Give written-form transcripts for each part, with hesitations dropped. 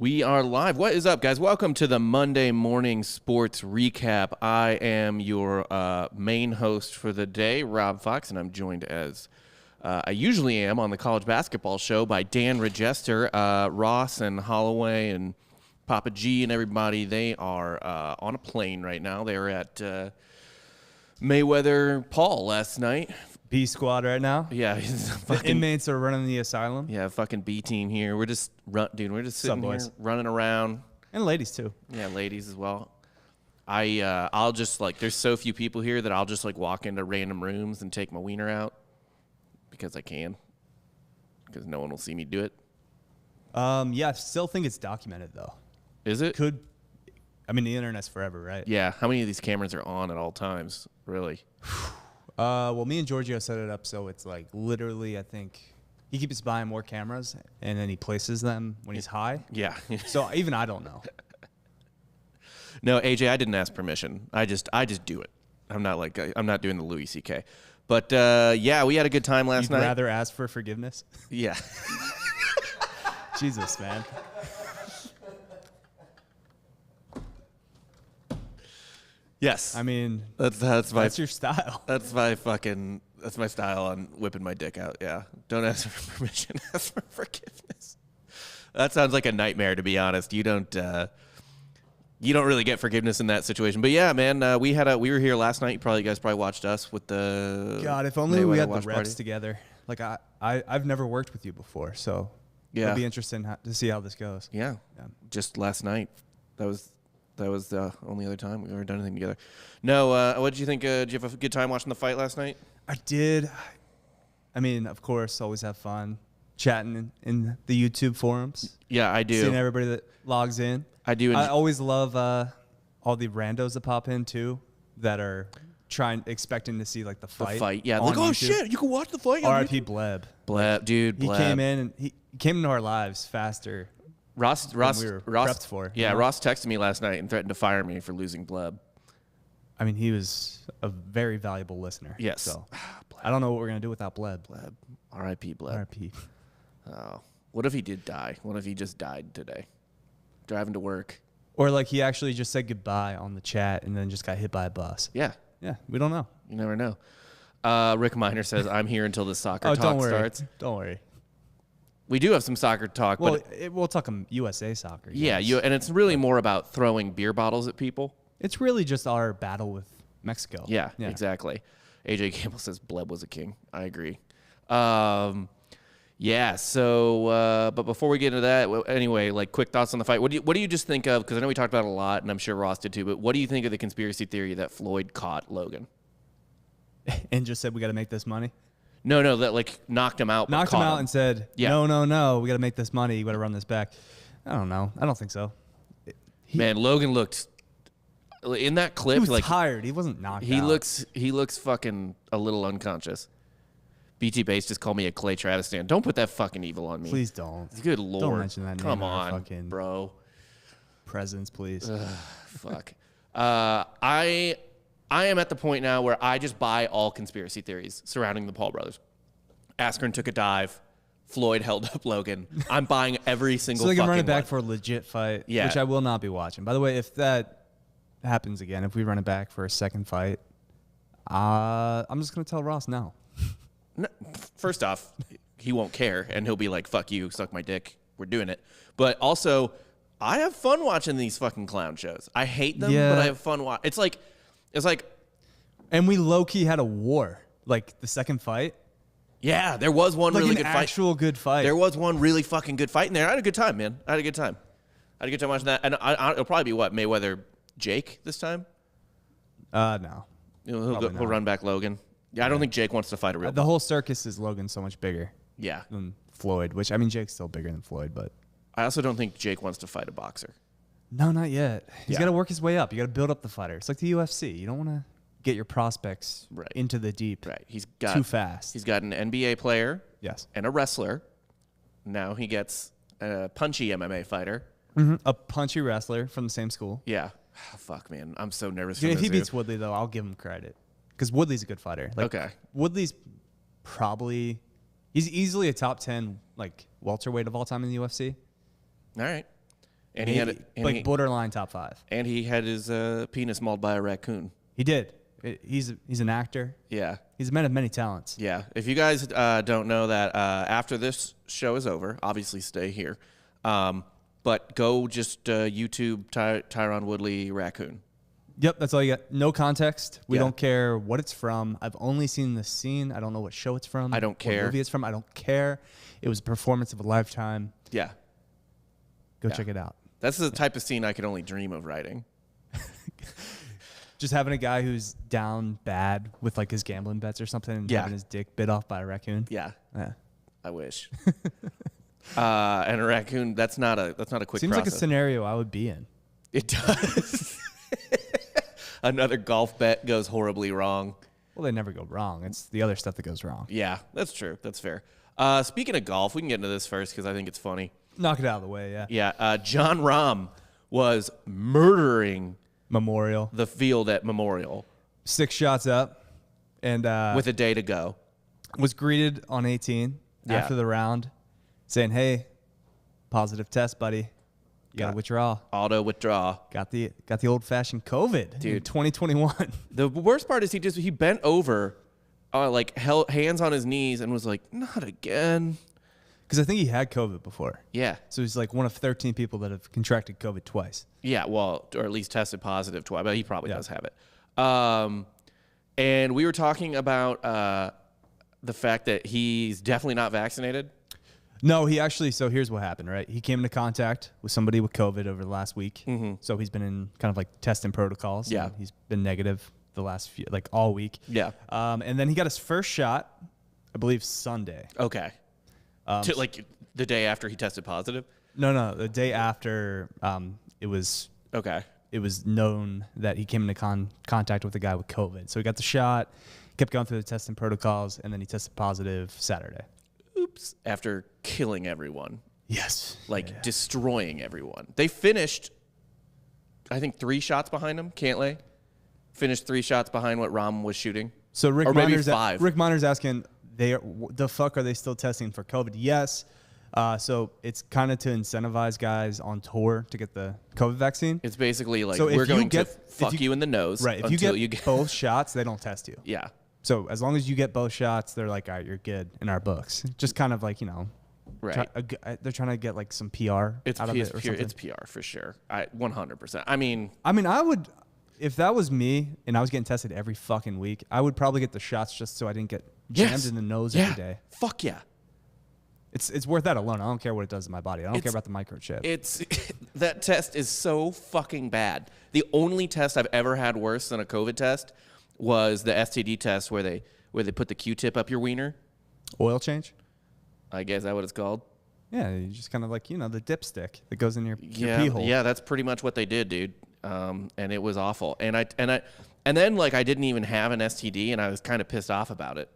We are live. What is up, guys? Welcome to the Monday Morning Sports Recap. I am your main host for the day, Rob Fox, and I'm joined as I usually am on the college basketball show by Dan Regester, Ross and Holloway and Papa G and everybody. They are on a plane right now. They were at Mayweather Paul last night. B squad right now. Yeah, the inmates are running the asylum. Yeah, fucking B team here. We're just we're just sitting here running around. And ladies too. Yeah, ladies as well. I'll just there's so few people here that I'll just walk into random rooms and take my wiener out because I can. Because no one will see me do it. Yeah, I still think it's documented though. Is it? The internet's forever, right? Yeah. How many of these cameras are on at all times? Really? Well, me and Giorgio set it up so it's literally, I think, he keeps buying more cameras and then he places them when he's high. Yeah. So even I don't know. No, AJ, I didn't ask permission. I just do it. I'm not doing the Louis C.K. But yeah, we had a good time last night. You'd rather ask for forgiveness? Yeah. Jesus, man. Yes. I mean, that's your style. That's my style on whipping my dick out. Yeah. Don't ask for permission. Ask for forgiveness. That sounds like a nightmare, to be honest. You don't really get forgiveness in that situation. But yeah, man, we were here last night. You guys probably watched us with the God, if only we had the reps party together. I've never worked with you before, so yeah, it'd be interesting to see how this goes. Yeah. Just last night. That was the only other time we've ever done anything together. No, what did you think? Did you have a good time watching the fight last night? I did. I mean, of course, always have fun chatting in the YouTube forums. Yeah, I do. Seeing everybody that logs in. I do. I always love all the randos that pop in too, that are expecting to see the fight. The fight, yeah. Oh YouTube. Shit, you can watch the fight. R.I.P. Bleb. Bleb, dude. He came in and he came into our lives faster. Ross we were prepped for. Yeah, Ross texted me last night and threatened to fire me for losing Bleb. I mean, he was a very valuable listener. Yes. So I don't know what we're gonna do without Bleb. R.I.P. Bleb. R.I.P. Oh, what if he did die? What if he just died today, driving to work? Or he actually just said goodbye on the chat and then just got hit by a bus. Yeah. Yeah, we don't know. You never know. Rick Miner says, "I'm here until the soccer talk starts." Don't worry. We do have some soccer talk, well, but we'll talk USA soccer. Yeah, yes. And it's really more about throwing beer bottles at people. It's really just our battle with Mexico. Yeah. Exactly. AJ Campbell says Bleb was a king. I agree. Yeah. So, but before we get into that, anyway, quick thoughts on the fight. What do you just think of? Because I know we talked about it a lot, and I'm sure Ross did too. But what do you think of the conspiracy theory that Floyd caught Logan and just said we got to make this money? No, that knocked him out. Knocked him out and said, yeah. No, we got to make this money. You got to run this back. I don't know. I don't think so. Man, Logan looked in that clip. He was tired. He wasn't knocked out. He looks fucking a little unconscious. BT Bass just called me a Clay Travis stand. Don't put that fucking evil on me. Please don't. Good Lord. Don't mention that name. Come on, bro. Presence, please. Fuck. I am at the point now where I just buy all conspiracy theories surrounding the Paul brothers. Askren took a dive. Floyd held up Logan. I'm buying every single so they can fucking run it back one. for a legit fight, yeah. Which I will not be watching. By the way, if that happens again, if we run it back for a second fight, I'm just going to tell Ross no. No, first off, he won't care, and he'll be like, fuck you, suck my dick, we're doing it. But also, I have fun watching these fucking clown shows. I hate them, but I have fun watching. It's like... And we low-key had a war, the second fight. Yeah, there was one really good fight. Actual good fight. There was one really fucking good fight in there. I had a good time, man. I had a good time watching that. And it'll probably be what, Mayweather Jake this time? No. He'll run back Logan. Yeah, I don't think Jake wants to fight a real The whole circus is Logan so much bigger. Yeah. Than Floyd, which, Jake's still bigger than Floyd, but... I also don't think Jake wants to fight a boxer. No, not yet. He's got to work his way up. You got to build up the fighter. It's like the UFC. You don't want to get your prospects into the deep too fast. He's got an NBA player and a wrestler. Now he gets a punchy MMA fighter. Mm-hmm. A punchy wrestler from the same school. Yeah. Oh, fuck, man. I'm so nervous. If he beats Woodley, though, I'll give him credit. Because Woodley's a good fighter. Woodley's probably... He's easily a top 10 welterweight of all time in the UFC. All right. And he had borderline top 5. And he had his penis mauled by a raccoon. He did. He's an actor. Yeah. He's a man of many talents. Yeah. If you guys don't know that, after this show is over, obviously stay here. But go just YouTube Tyron Woodley raccoon. Yep, that's all you got. No context. We don't care what it's from. I've only seen the scene. I don't know what show it's from. I don't care. What movie it's from. I don't care. It was a performance of a lifetime. Yeah. Go check it out. That's the type of scene I could only dream of writing. Just having a guy who's down bad with like his gambling bets or something and having his dick bit off by a raccoon. Yeah. I wish. And a raccoon, that's not a quick process. Seems like a scenario I would be in. It does. Another golf bet goes horribly wrong. Well, they never go wrong. It's the other stuff that goes wrong. Yeah, that's true. That's fair. Speaking of golf, we can get into this first because I think it's funny. Knock it out of the way, yeah. Yeah, John Rahm was murdering the field at Memorial. 6 shots up, and with a day to go. Was greeted on 18 after the round, saying, "Hey, positive test, buddy. You gotta withdraw. Auto withdraw. Got the old fashioned COVID, dude. In 2021. The worst part is he bent over, like held hands on his knees and was like, "Not again." Because I think he had COVID before. Yeah. So he's like one of 13 people that have contracted COVID twice. Yeah, well, or at least tested positive twice, but he probably does have it. And we were talking about the fact that he's definitely not vaccinated. No, he actually, so here's what happened, right? He came into contact with somebody with COVID over the last week. Mm-hmm. So he's been in kind of like testing protocols. Yeah. He's been negative the last few, like all week. Yeah. And then he got his first shot, I believe Sunday. Okay. Like the day after he tested positive? No, the day after it was known that he came into contact with a guy with COVID. So he got the shot, kept going through the testing protocols, and then he tested positive Saturday. Oops. After killing everyone. Yes. Like destroying everyone. They finished, I think, 3 shots behind him, Cantlay. Finished 3 shots behind what Rahm was shooting. So Rick Minor's asking, the fuck are they still testing for COVID? Yes. So it's kind of to incentivize guys on tour to get the COVID vaccine. It's basically like, we're going to fuck you in the nose. Right. If you get both shots, they don't test you. Yeah. So as long as you get both shots, they're like, all right, you're good in our books. Just kind of like, right. They're trying to get like some PR out of it or something. It's PR for sure. 100%. I mean, I would, if that was me and I was getting tested every fucking week, I would probably get the shots just so I didn't get jammed in the nose every day. Fuck yeah. It's worth that alone. I don't care what it does to my body. I don't care about the microchip. That test is so fucking bad. The only test I've ever had worse than a COVID test was the STD test where they put the Q-tip up your wiener. Oil change? I guess that's what it's called. Yeah, you just kind of like, the dipstick that goes in your pee hole. Yeah, that's pretty much what they did, dude. And it was awful. And then like I didn't even have an STD, and I was kind of pissed off about it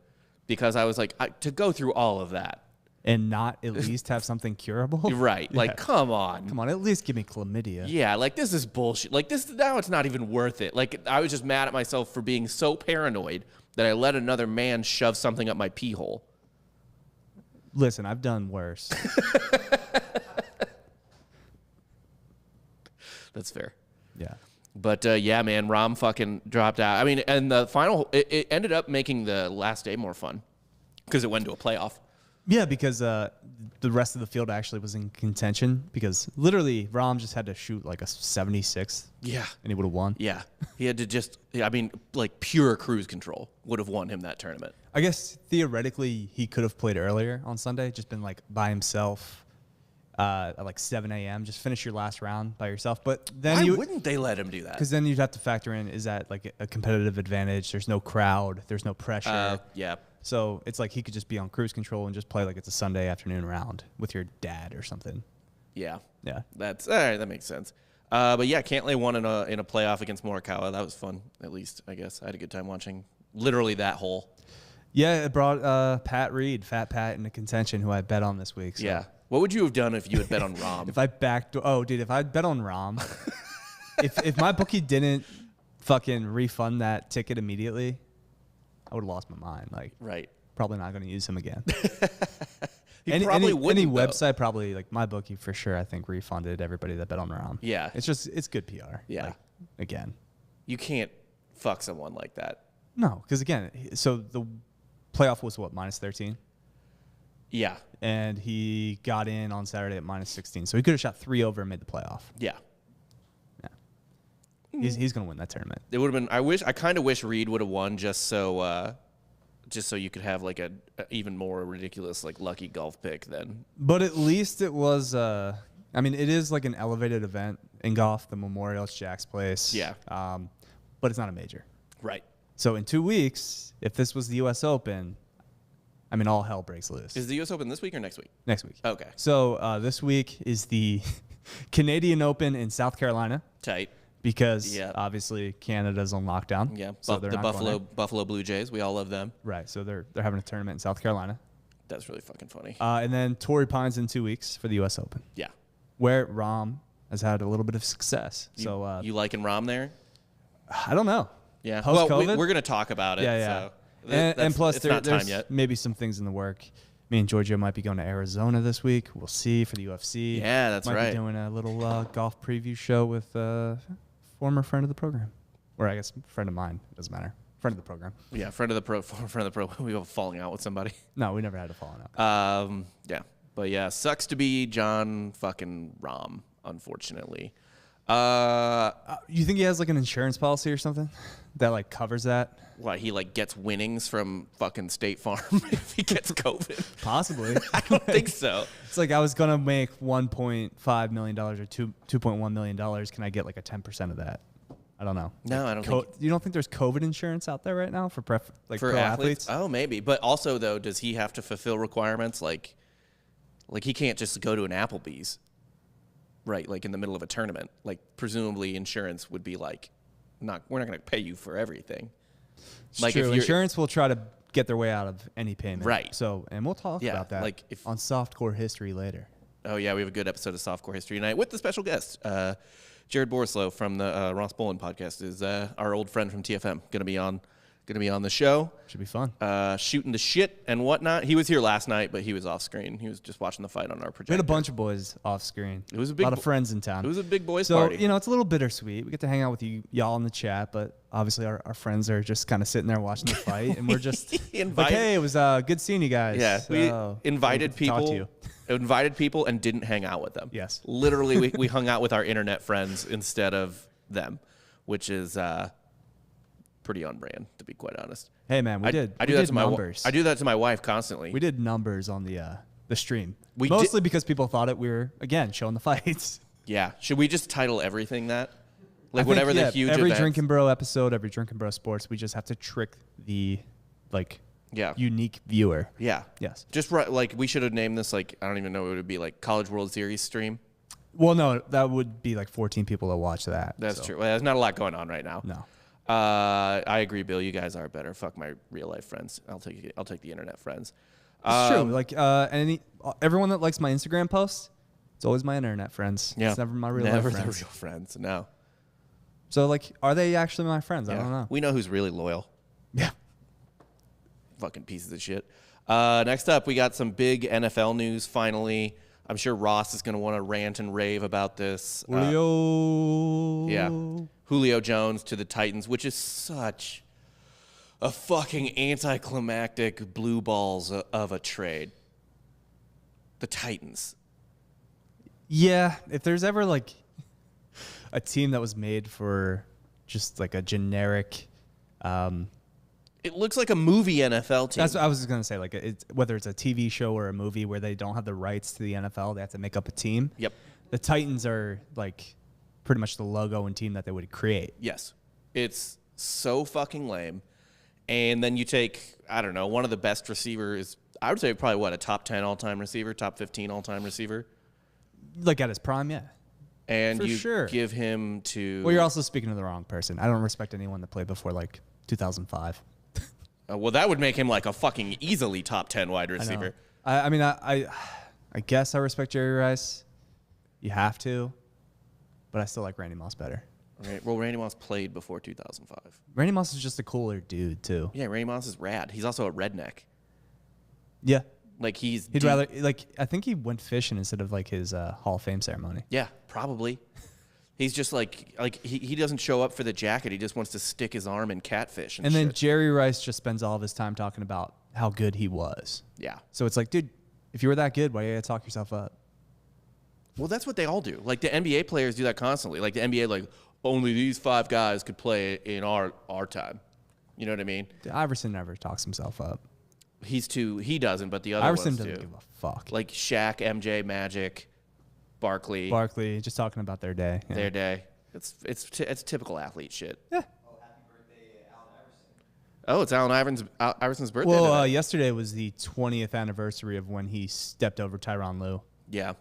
because I was like, to go through all of that and not at least have something curable. Right? Yeah. Like, come on, at least give me chlamydia. Yeah, like this is bullshit. Like this now, it's not even worth it. Like I was just mad at myself for being so paranoid that I let another man shove something up my pee hole. Listen, I've done worse. That's fair. Yeah. But, yeah, man, Rahm fucking dropped out. I mean, and the final, it ended up making the last day more fun because it went to a playoff. Yeah, because the rest of the field actually was in contention because literally Rahm just had to shoot like a 76. Yeah. And he would have won. Yeah. He had to like pure cruise control would have won him that tournament. I guess theoretically he could have played earlier on Sunday, just been like by himself. At like 7 a.m. Just finish your last round by yourself. But then why wouldn't they let him do that? Because then you'd have to factor in, is that like a competitive advantage? There's no crowd. There's no pressure. Yeah. So it's like he could just be on cruise control and just play like it's a Sunday afternoon round with your dad or something. Yeah. Yeah. That's all right. That makes sense. But yeah, Cantlay won in a playoff against Morikawa. That was fun, at least, I guess. I had a good time watching literally that hole. Yeah, it brought Pat Reed, Fat Pat, into contention, who I bet on this week. So. Yeah. What would you have done if you had bet on Rahm? If I'd bet on Rahm, if my bookie didn't fucking refund that ticket immediately, I would have lost my mind. Like, right. Probably not going to use him again. He probably wouldn't. Any website probably, like MyBookie for sure, I think refunded everybody that bet on Rahm. Yeah. It's good PR. Yeah. Like, again. You can't fuck someone like that. No, because again, so the playoff was what, -13? Yeah. And he got in on Saturday at -16. So he could have shot 3 over and made the playoff. Yeah. He's going to win that tournament. It would have been. I kind of wish Reed would have won just so you could have like a even more ridiculous like lucky golf pick then. But at least it was. I mean, it is like an elevated event in golf. The Memorial, it's Jack's place. Yeah. But it's not a major. Right. So in 2 weeks, if this was the U.S. Open, I mean, all hell breaks loose. Is the U.S. Open this week or next week? Next week. Okay. So this week is the Canadian Open in South Carolina. Tight. Because obviously Canada's on lockdown. Yeah, so the Buffalo Blue Jays. We all love them. Right, so they're having a tournament in South Carolina. That's really fucking funny. And then Torrey Pines in 2 weeks for the U.S. Open. Yeah. Where Rahm has had a little bit of success. You liking Rahm there? I don't know. Yeah. Post-COVID? Well, we're going to talk about it. Yeah. So and plus, there's time yet. maybe some things in the work. Me and Giorgio might be going to Arizona this week. We'll see for the UFC. Yeah, that's right. Might be doing a little golf preview show with former friend of the program. Or I guess friend of mine. It doesn't matter. Friend of the program. Yeah, friend of the pro. We were falling out with somebody. No, we never had a falling out. Yeah. But yeah, sucks to be John fucking Rahm, unfortunately. You think he has like an insurance policy or something that like covers that? What, he like gets winnings from fucking State Farm if he gets COVID? Possibly. I don't think so. It's like I was gonna make $1.5 million or $2.1 million. Can I get like a 10% of that? I don't know. No, I don't think. You don't think there's COVID insurance out there right now for pro athletes? Oh, maybe. But also though, does he have to fulfill requirements like he can't just go to an Applebee's, right? Like in the middle of a tournament. Like presumably insurance would be like, we're not going to pay you for everything. It's like true. Insurance will try to get their way out of any payment. Right. So, and we'll talk about that like on Softcore History later. Oh yeah, we have a good episode of Softcore History tonight with the special guest, Jared Borislow from the Ross Bolin podcast is our old friend from TFM. Gonna be on the show. Should be fun. Shooting the shit and whatnot. He was here last night, but he was off screen. He was just watching the fight on our projector. We had a bunch of boys off screen. It was a big lot of friends in town. It was a big boys party. So, you know, it's a little bittersweet. We get to hang out with y'all in the chat, but obviously our friends are just kind of sitting there watching the fight, and we're just like, hey, it was good seeing you guys. Yeah, we invited people. Invited people and didn't hang out with them. Yes. Literally, we hung out with our internet friends instead of them, which is pretty on brand, to be quite honest. Hey, man, I do that to numbers. I do that to my wife constantly. We did numbers on the stream. Mostly because people thought we were, again, showing the fights. Yeah. Should we just title everything that? Like whatever the huge every events. Drinkin' Bro episode, every Drinkin' Bro Sports, we just have to trick the, unique viewer. Yeah. Yes. Just like we should have named this I don't even know what it would be, like College World Series stream. Well, no, that would be like 14 people that watch that. That's true. Well, there's not a lot going on right now. No. I agree, Bill. You guys are better. Fuck my real life friends. I'll take the internet friends. It's true. Like everyone that likes my Instagram posts, it's always my internet friends. Yeah. It's never my real life friends. Never the real friends. No. So are they actually my friends? Yeah. I don't know. We know who's really loyal. Yeah. Fucking pieces of shit. Next up, we got some big NFL news. Finally, I'm sure Ross is going to want to rant and rave about this. Julio. Yeah. Julio Jones to the Titans, which is such a fucking anticlimactic blue balls of a trade. The Titans. Yeah, if there's ever a team that was made for just a generic it looks like a movie NFL team. That's what I was going to say. Whether it's a TV show or a movie where they don't have the rights to the NFL, they have to make up a team. Yep. The Titans are pretty much the logo and team that they would create. Yes. It's so fucking lame. And then you take, I don't know, one of the best receivers, I would say probably a top 10 all-time receiver, top 15 all-time receiver. At his prime, yeah. And give him to... Well, you're also speaking to the wrong person. I don't respect anyone that played before 2005. Well, that would make him a fucking easily top 10 wide receiver. I mean, I guess I respect Jerry Rice. You have to. But I still like Randy Moss better. Right. Well, Randy Moss played before 2005. Randy Moss is just a cooler dude, too. Yeah, Randy Moss is rad. He's also a redneck. Yeah. Like he'd rather like I think he went fishing instead of like his Hall of Fame ceremony. Yeah, probably. He's just like he doesn't show up for the jacket. He just wants to stick his arm in catfish and then shit. Jerry Rice just spends all of his time talking about how good he was. Yeah. So it's like, dude, if you were that good, why do you gotta talk yourself up? Well, that's what they all do. Like the NBA players do that constantly. Like the NBA, like only these 5 guys could play in our time. You know what I mean? Iverson never talks himself up. He doesn't, but the other Iverson ones do. doesn't give a fuck. Like Shaq, MJ, Magic, Barkley, just talking about their day. Yeah. Their day. It's typical athlete shit. Yeah. Oh, happy birthday, Allen Iverson. Oh, it's Iverson's birthday. Well, yesterday was the 20th anniversary of when he stepped over Tyronn Lue. Yeah.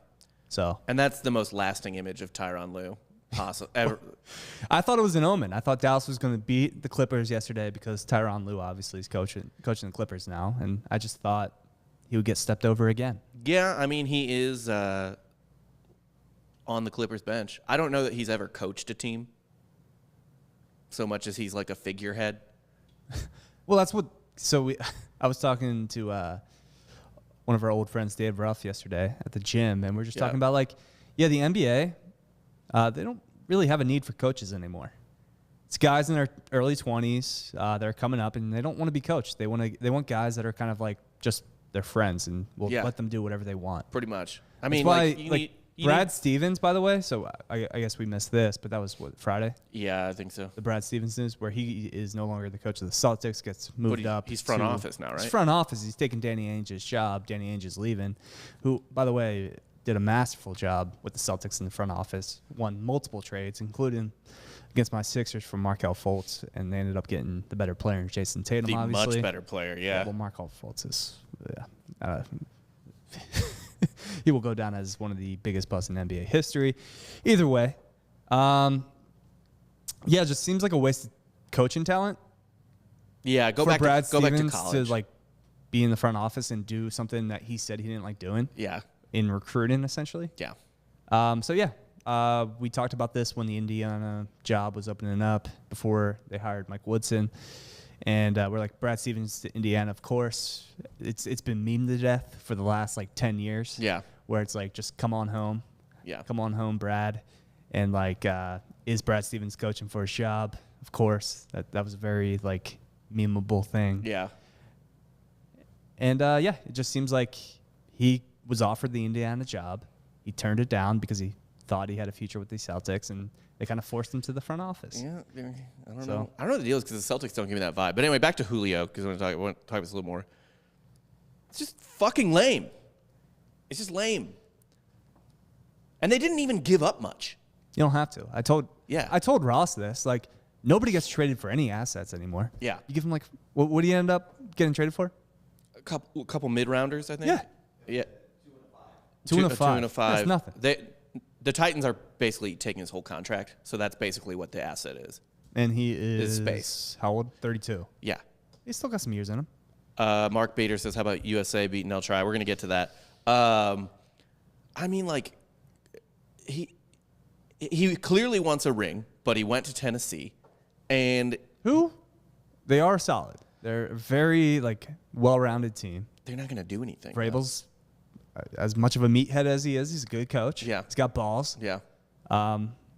So. And that's the most lasting image of Tyronn Lue possible ever. I thought it was an omen. I thought Dallas was going to beat the Clippers yesterday because Tyronn Lue obviously is coaching the Clippers now, and I just thought he would get stepped over again. Yeah, I mean he is on the Clippers bench. I don't know that he's ever coached a team so much as he's like a figurehead. Well, that's what. So I was talking to one of our old friends, Dave Ruff, yesterday at the gym, and we're just talking about like, the NBA. They don't really have a need for coaches anymore. It's guys in their early 20s that are coming up, and they don't want to be coached. They want guys that are kind of like just their friends, and will let them do whatever they want. Pretty much. I That's mean, why, Brad Stevens, by the way. So I guess we missed this, but that was what, Friday. Yeah, I think so. The Brad Stevens news, where he is no longer the coach of the Celtics, gets moved up. He's front office now, right? He's front office. He's taking Danny Ainge's job. Danny Ainge is leaving, who, by the way, did a masterful job with the Celtics in the front office, won multiple trades, including against my Sixers from Markelle Fultz, and they ended up getting the better player, Jason Tatum, obviously. Much better player, yeah. Well, Markelle Fultz is, he will go down as one of the biggest busts in NBA history. Either way, it just seems like a waste of coaching talent. Yeah, go for back Brad to Stevens college. to like be in the front office and do something that he said he didn't like doing. Yeah. In recruiting, essentially. Yeah. We talked about this when the Indiana job was opening up before they hired Mike Woodson. And we're like, Brad Stevens to Indiana, of course. It's been memed to death for the last, 10 years. Yeah. Where it's like, just come on home. Yeah. Come on home, Brad. And, is Brad Stevens coaching for his job? Of course. That was a very, memeable thing. Yeah. And, it just seems like he was offered the Indiana job. He turned it down because he thought he had a future with the Celtics, and they kind of forced him to the front office. Yeah, I don't know. I don't know what the deal is because the Celtics don't give me that vibe. But anyway, back to Julio because I want to talk about this a little more. It's just fucking lame. It's just lame. And they didn't even give up much. You don't have to. I told Ross this. Nobody gets traded for any assets anymore. Yeah. You give him what do you end up getting traded for? A couple mid-rounders, I think. Yeah. Yeah. 2 and a 5. 2 and a 5. That's nothing. The Titans are basically taking his whole contract, so that's basically what the asset is. And he is space. How old? 32. Yeah. He's still got some years in him. Mark Bader says, how about USA beating El Tri? We're going to get to that. He clearly wants a ring, but he went to Tennessee. And who? They are solid. They're a very, well-rounded team. They're not going to do anything. Vrabel's as much of a meathead as he is. He's a good coach. Yeah. He's got balls. Yeah.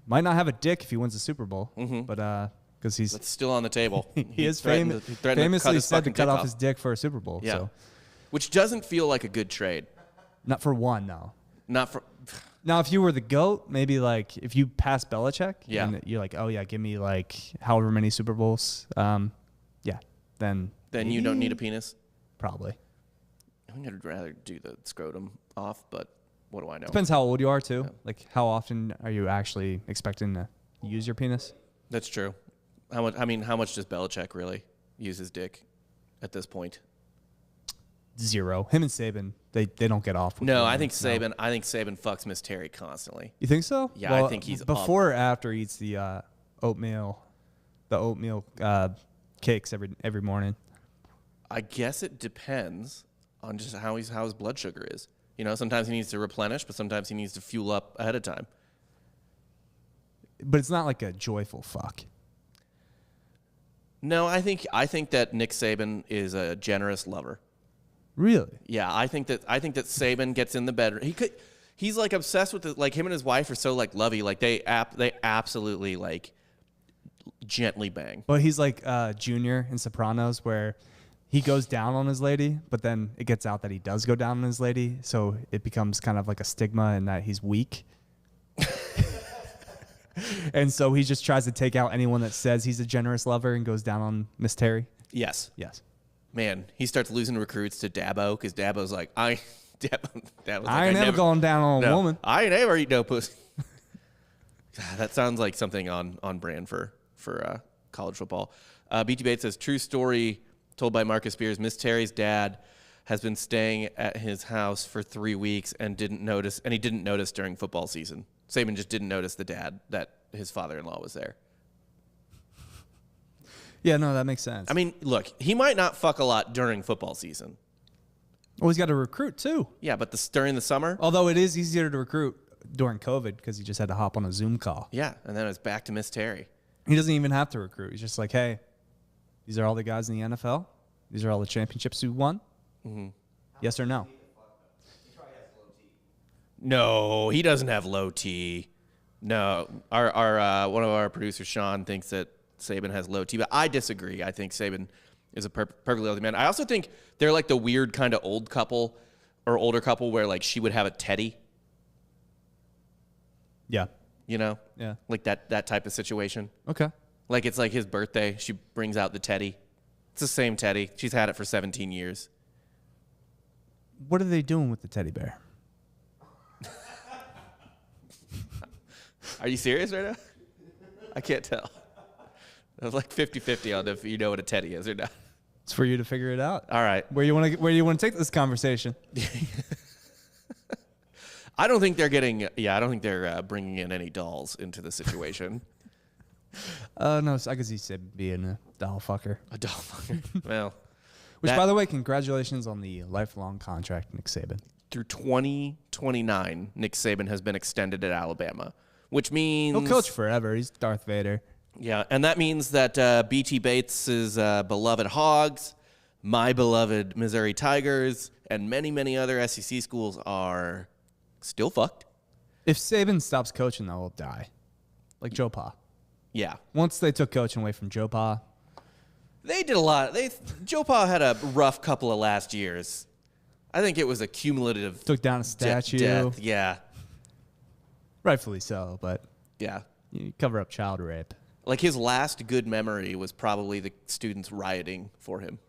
Might not have a dick if he wins the Super Bowl, but because that's still on the table. he is famously said to cut off his dick for a Super Bowl. Yeah. So. Which doesn't feel like a good trade. Not for one, no. Not for. Now, if you were the GOAT, maybe if you pass Belichick, yeah, and you're like, oh yeah, give me however many Super Bowls, then you don't need a penis. Probably. I think I'd rather do the scrotum off, but what do I know? Depends how old you are too. Yeah. How often are you actually expecting to use your penis? That's true. How much does Belichick really use his dick at this point? 0. Him and Saban, they don't get off. No, I think Saban fucks Miss Terry constantly. You think so? Yeah, well, I think he's before or after he eats the oatmeal cakes every morning. I guess it depends on just how his blood sugar is. Sometimes he needs to replenish, but sometimes he needs to fuel up ahead of time. But it's not like a joyful fuck. No, I think that Nick Saban is a generous lover. Really? Yeah, I think that Saban gets in the bedroom. He's like obsessed with it. Like him and his wife are so like lovey. Like they absolutely like gently bang. Well, he's like Junior in Sopranos, where he goes down on his lady, but then it gets out that he does go down on his lady, so it becomes kind of like a stigma in that he's weak. And so he just tries to take out anyone that says he's a generous lover and goes down on Miss Terry. Yes. Yes. Man, he starts losing recruits to Dabo because Dabo's like, I ain't never going down on a woman. I ain't ever eat no pussy. God, that sounds like something on brand for college football. BT Bates says, true story told by Marcus Spears. Miss Terry's dad has been staying at his house for 3 weeks and he didn't notice during football season. Saban just didn't notice the dad that his father-in-law was there. Yeah, no, that makes sense. I mean, look, he might not fuck a lot during football season. Well, he's got to recruit too. Yeah, but during the summer? Although it is easier to recruit during COVID because he just had to hop on a Zoom call. Yeah, and then it's back to Miss Terry. He doesn't even have to recruit. He's just like, hey, these are all the guys in the NFL. These are all the championships we won. Mm-hmm. Yes or no? No, he doesn't have low T. No, our one of our producers, Sean, thinks that Saban has low T, but I disagree. I think Saban is a perfectly healthy man. I also think they're like the weird kind of old couple or older couple where like she would have a teddy. Yeah. You know? Yeah. Like that type of situation. Okay. Like it's like his birthday. She brings out the teddy. It's the same teddy. She's had it for 17 years. What are they doing with the teddy bear? Are you serious right now? I can't tell. I was like 50-50 on if you know what a teddy is or not. It's for you to figure it out. All right. Where do you want to take this conversation? I don't think they're bringing in any dolls into the situation. No, I could see Saban being a doll fucker. A doll fucker. Well. Which, by the way, congratulations on the lifelong contract, Nick Saban. Through 2029, Nick Saban has been extended at Alabama, which means... He'll coach forever. He's Darth Vader. Yeah, and that means that BT Bates' beloved Hogs, my beloved Missouri Tigers, and many, many other SEC schools are still fucked. If Saban stops coaching, though, he'll die. Like Joe Pa. Yeah. Once they took coaching away from Joe Pa. They did a lot. Joe Pa had a rough couple of last years. I think it was a cumulative... Took down a statue. Death. Yeah. Rightfully so, but... Yeah. You cover up child rape. Like his last good memory was probably the students rioting for him.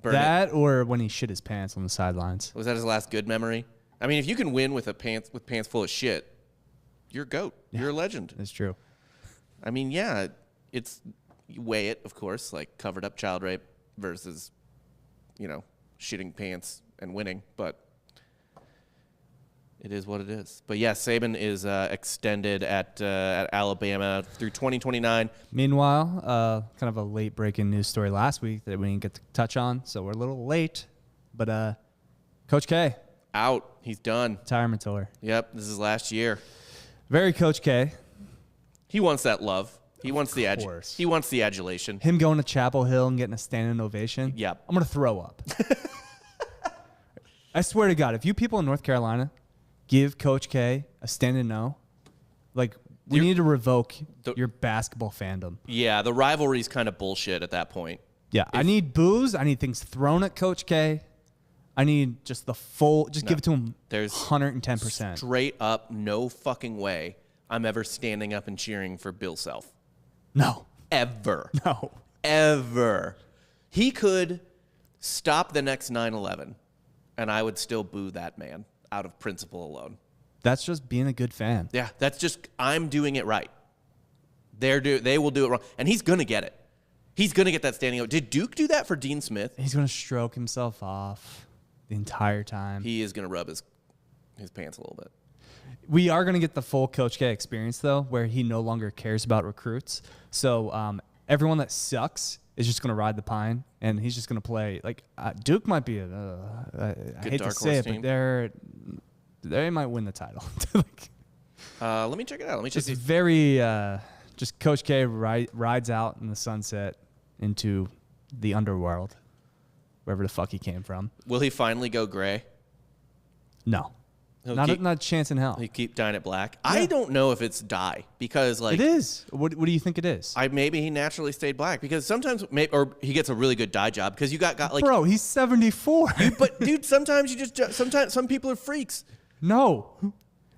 That or when he shit his pants on the sidelines. Was that his last good memory? I mean, if you can win with pants full of shit, you're a GOAT. Yeah, you're a legend. That's true. I mean, yeah, you weigh it, of course, like covered up child rape versus, shitting pants and winning, but it is what it is. But yeah, Saban is extended at Alabama through 2029. Meanwhile, kind of a late breaking news story last week that we didn't get to touch on, so we're a little late. But Coach K. Out. He's done. Retirement tour. Yep, this is last year. Very Coach K. He wants that love. He wants the he wants the adulation. Him going to Chapel Hill and getting a standing ovation. Yep. I'm going to throw up. I swear to God, if you people in North Carolina give Coach K a standing no, like we need to revoke your basketball fandom. Yeah, the rivalry's kind of bullshit at that point. Yeah, I need boos. I need things thrown at Coach K. I need just the full, give it to him. There's 110%. Straight up, no fucking way I'm ever standing up and cheering for Bill Self. No. Ever. No. Ever. He could stop the next 9/11, and I would still boo that man out of principle alone. That's just being a good fan. Yeah, that's just, I'm doing it right. They will do it wrong, and he's going to get it. He's going to get that standing up. Did Duke do that for Dean Smith? He's going to stroke himself off the entire time. He is going to rub his pants a little bit. We are going to get the full Coach K experience, though, where he no longer cares about recruits. So everyone that sucks is just going to ride the pine, and he's just going to play. Like Duke might be I hate to say it, but they might win the title. Let me check it out. It's very just Coach K rides out in the sunset into the underworld, wherever the fuck he came from. Will he finally go gray? No. Not a chance in hell. He keep dyeing it black. Yeah. I don't know if it's dye because it is. What do you think it is? Maybe he naturally stayed black because sometimes or he gets a really good dye job because you got like bro, he's 74. But dude, sometimes some people are freaks. No,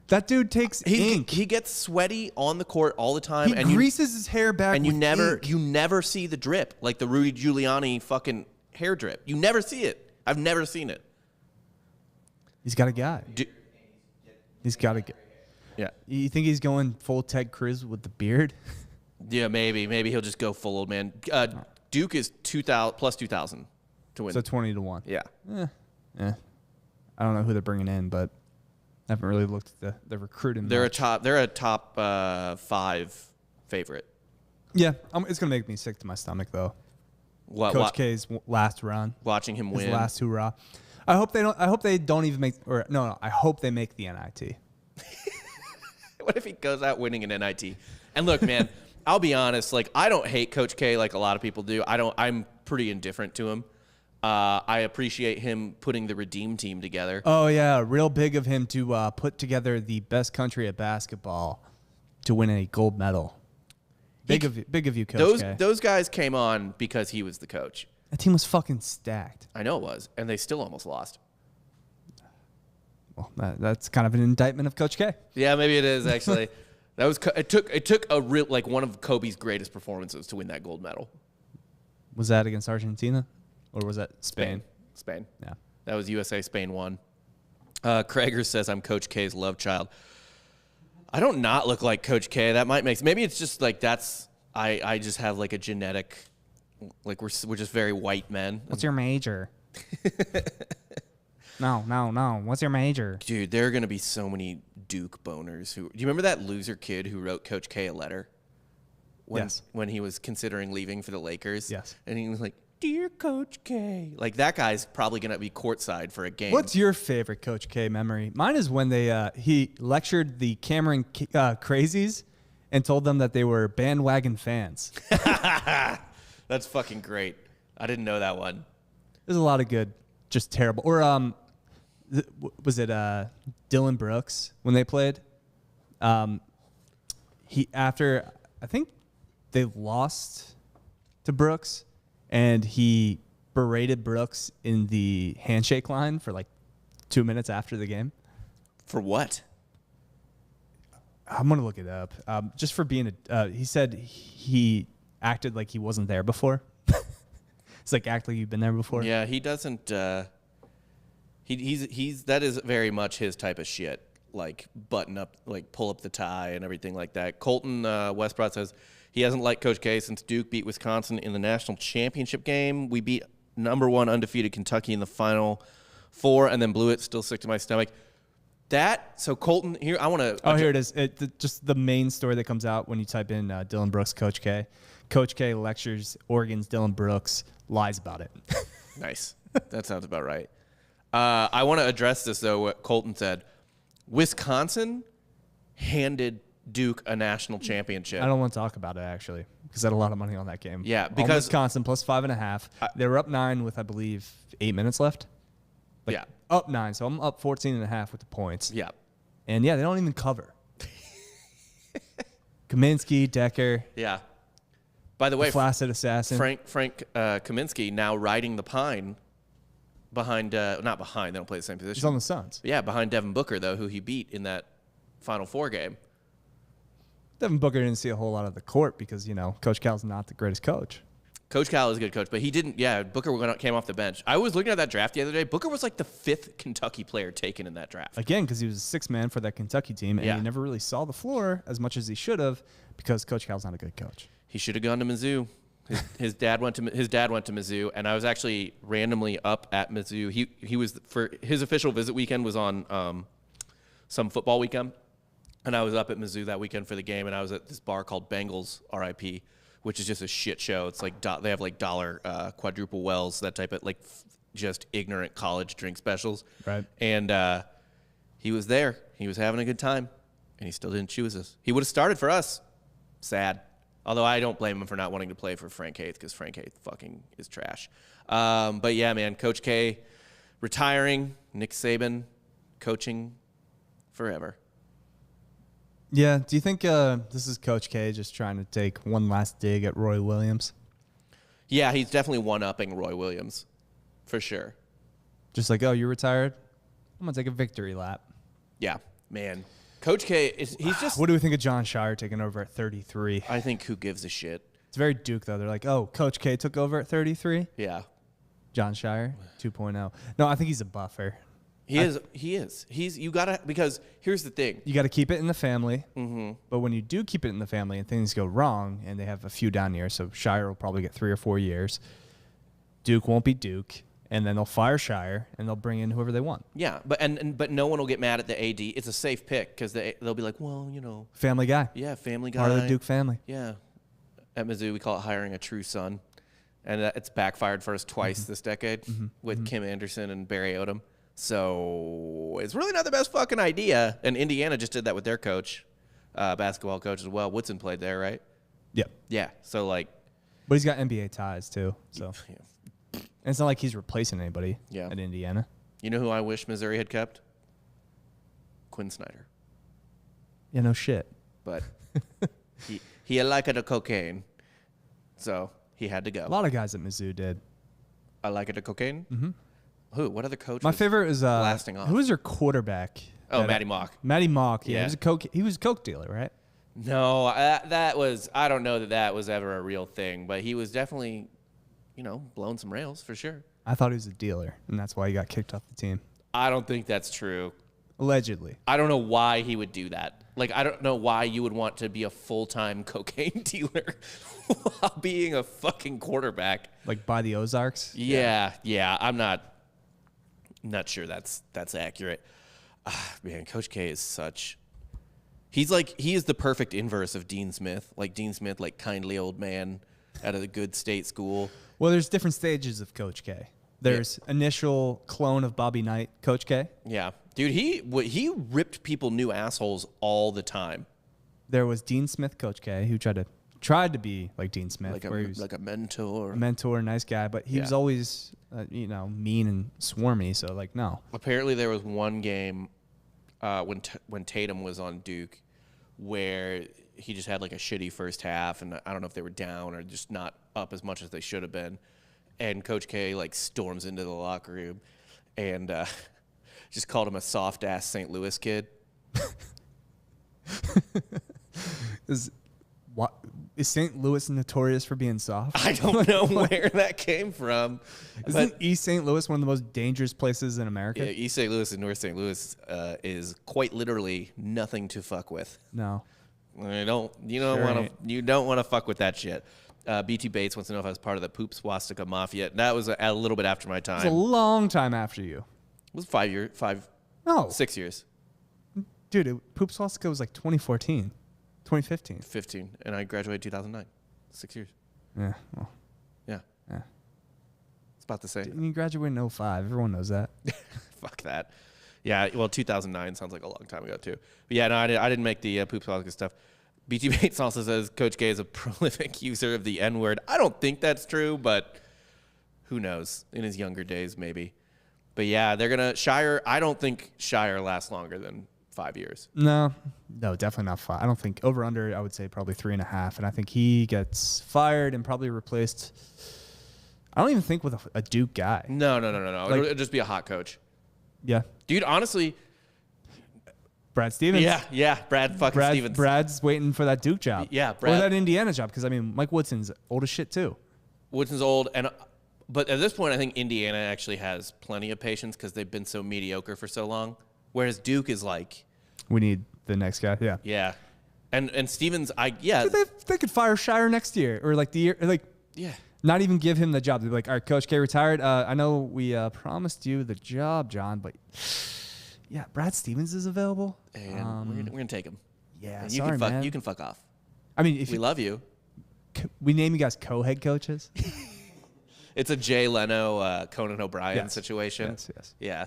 that dude takes ink. He gets sweaty on the court all the time. He greases his hair back, and with you never see the drip like the Rudy Giuliani fucking hair drip. You never see it. I've never seen it. He's got a guy. He's got a. Yeah. You think he's going full Ted Cruz with the beard? Yeah, maybe. Maybe he'll just go full old man. Duke is 2,000 plus 2,000 to win. So 20-1. Yeah. I don't know who they're bringing in, but I haven't really looked at the recruiting. They're a top 5 favorite. Yeah, it's gonna make me sick to my stomach though. Coach K's last run. Watching him win. His last hoorah. I hope they don't even make I hope they make the NIT. What if he goes out winning an NIT? And look, man, I'll be honest, like I don't hate Coach K like a lot of people do. I'm pretty indifferent to him. I appreciate him putting the Redeem team together. Oh yeah, real big of him to put together the best country at basketball to win a gold medal. Big of you, Coach K. Those guys came on because he was the coach. That team was fucking stacked. I know it was, and they still almost lost. Well, that's kind of an indictment of Coach K. Yeah, maybe it is actually. It took a real like one of Kobe's greatest performances to win that gold medal. Was that against Argentina, or was that Spain? Spain. Yeah, that was USA. Spain won. Krager says I'm Coach K's love child. I don't not look like Coach K. That might make maybe it's just like I just have like a genetic. Like we're just very white men. What's your major? No. What's your major? Dude, there are gonna be so many Duke boners who. Do you remember that loser kid who wrote Coach K a letter? Yes. When he was considering leaving for the Lakers. Yes. And he was like, "Dear Coach K." Like that guy's probably gonna be courtside for a game. What's your favorite Coach K memory? Mine is when he lectured the Cameron Crazies and told them that they were bandwagon fans. That's fucking great. I didn't know that one. There's a lot of good, just terrible. Or was it Dylan Brooks when they played? I think they lost to Brooks, and he berated Brooks in the handshake line for like 2 minutes after the game. For what? I'm gonna look it up. Just for being he said he acted like he wasn't there before. It's like act like you've been there before. Yeah, he doesn't. He's that is very much his type of shit. Like button up, like pull up the tie and everything like that. Colton Westbrod says he hasn't liked Coach K since Duke beat Wisconsin in the national championship game. We beat #1 undefeated Kentucky in the Final Four and then blew it. Still sick to my stomach. So Colton, here I want to. Oh, here it is. Just the main story that comes out when you type in Dylan Brooks, Coach K. Coach K lectures Oregon's Dylan Brooks, lies about it. Nice. That sounds about right. I want to address this, though, what Colton said. Wisconsin handed Duke a national championship. I don't want to talk about it, actually, because I had a lot of money on that game. Yeah, on because Wisconsin plus 5.5. They were up 9 with, I believe, 8 minutes left. Yeah. Up 9, so I'm up 14.5 with the points. Yeah. And, yeah, they don't even cover. Kaminsky, Decker. Yeah. By the way, Flaccid Assassin. Frank Kaminsky now riding the pine behind, not behind, they don't play the same position. He's on the Suns. Yeah, behind Devin Booker, though, who he beat in that Final Four game. Devin Booker didn't see a whole lot of the court because, Coach Cal's not the greatest coach. Coach Cal is a good coach, but he didn't. Yeah, Booker came off the bench. I was looking at that draft the other day. Booker was like the 5th Kentucky player taken in that draft. Again, because he was a 6th man for that Kentucky team, and he never really saw the floor as much as he should have because Coach Cal's not a good coach. He should have gone to Mizzou. His dad went to Mizzou, and I was actually randomly up at Mizzou. He was for his official visit weekend was on some football weekend, and I was up at Mizzou that weekend for the game, and I was at this bar called Bengals RIP, which is just a shit show. It's like they have like dollar quadruple wells, that type of like just ignorant college drink specials. Right. And he was there. He was having a good time, and he still didn't choose us. He would have started for us. Sad. Although I don't blame him for not wanting to play for Frank Haith because Frank Haith fucking is trash. But yeah, man, Coach K retiring, Nick Saban coaching forever. Yeah. Do you think this is Coach K just trying to take one last dig at Roy Williams? Yeah, he's definitely one-upping Roy Williams for sure. Just like, oh, you're retired? I'm going to take a victory lap. Yeah, man. Coach K, he's just... What do we think of John Shire taking over at 33? I think who gives a shit? It's very Duke, though. They're like, oh, Coach K took over at 33? Yeah. John Shire, 2.0. No, I think he's a buffer. He is. You got to... Because here's the thing. You got to keep it in the family. Mm-hmm. But when you do keep it in the family and things go wrong, and they have a few down years, so Shire will probably get 3 or 4 years, Duke won't be Duke. And then they'll fire Shire, and they'll bring in whoever they want. Yeah, but no one will get mad at the AD. It's a safe pick because they'll be like, well, you know. Family guy. Yeah, family guy. Part of the Duke family. Yeah. At Mizzou, we call it hiring a true son. And it's backfired for us twice this decade with Kim Anderson and Barry Odom. So it's really not the best fucking idea. And Indiana just did that with their coach, basketball coach as well. Woodson played there, right? Yep. Yeah, so like. But he's got NBA ties, too. So. Yeah. And it's not like he's replacing anybody at Indiana. You know who I wish Missouri had kept? Quinn Snyder. Yeah, no shit. But he liked the cocaine, so he had to go. A lot of guys at Mizzou did. I liked the cocaine? Mm-hmm. Who? What other coach? My favorite was blasting off? Who was their quarterback? Oh, Matty Mock. Matty Mock, yeah. Yeah. He was a coke dealer, right? No, that was, I don't know that was ever a real thing, but he was definitely, blowing some rails for sure. I thought he was a dealer, and that's why he got kicked off the team. I don't think that's true. Allegedly. I don't know why he would do that. Like, I don't know why you would want to be a full-time cocaine dealer while being a fucking quarterback. Like by the Ozarks? Yeah. I'm not sure that's accurate. Man, Coach K is such... he is the perfect inverse of Dean Smith. Like, Dean Smith, like, kindly old man out of a good state school. Well, there's different stages of Coach K. There's initial clone of Bobby Knight, Coach K. Yeah. Dude, he ripped people new assholes all the time. There was Dean Smith, Coach K, who tried to be like Dean Smith. Like a mentor. A mentor, nice guy, but he was always, mean and swarmy, so, like, no. Apparently there was one game when Tatum was on Duke where he just had, like, a shitty first half, and I don't know if they were down or just not up as much as they should have been. And Coach K, like, storms into the locker room and just called him a soft-ass St. Louis kid. Is St. Louis notorious for being soft? I don't know where that came from. Isn't East St. Louis one of the most dangerous places in America? Yeah, East St. Louis and North St. Louis is quite literally nothing to fuck with. No. You don't want to fuck with that shit. BT Bates wants to know if I was part of the Poop Swastika Mafia. That was a little bit after my time. It was a long time after you. It was 5 years. 6 years. Dude, Poop Swastika was like 2014, 2015. 15. And I graduated 2009. 6 years. Yeah. Well, yeah. It's about the same. You graduated in 05. Everyone knows that. Fuck that. Yeah, well, 2009 sounds like a long time ago, too. But yeah, no, I didn't make the Poop Swastika stuff. BT Bates also says Coach K is a prolific user of the N-word. I don't think that's true, but who knows? In his younger days, maybe. But yeah, they're going to... Shire, I don't think Shire lasts longer than 5 years. No, definitely not 5. I don't think... Over-under, I would say probably 3.5. And I think he gets fired and probably replaced... I don't even think with a Duke guy. No. Like, it'll just be a hot coach. Yeah. Dude, honestly... Brad Stevens. Yeah, Brad Stevens. Brad's waiting for that Duke job. Yeah, Brad. Or that Indiana job, because, Mike Woodson's old as shit, too. Woodson's old, but at this point, I think Indiana actually has plenty of patience because they've been so mediocre for so long, whereas Duke is like... We need the next guy, yeah. Yeah. And Stevens, Dude, they could fire Shire next year, or like the year... Yeah. Not even give him the job. They'd be like, all right, Coach K retired. I know we promised you the job, John, but... Yeah, Brad Stevens is available. And we're gonna take him. Yeah, man. You can fuck off. If we love you. We name you guys co-head coaches. It's a Jay Leno, Conan O'Brien situation. Yes. Yeah,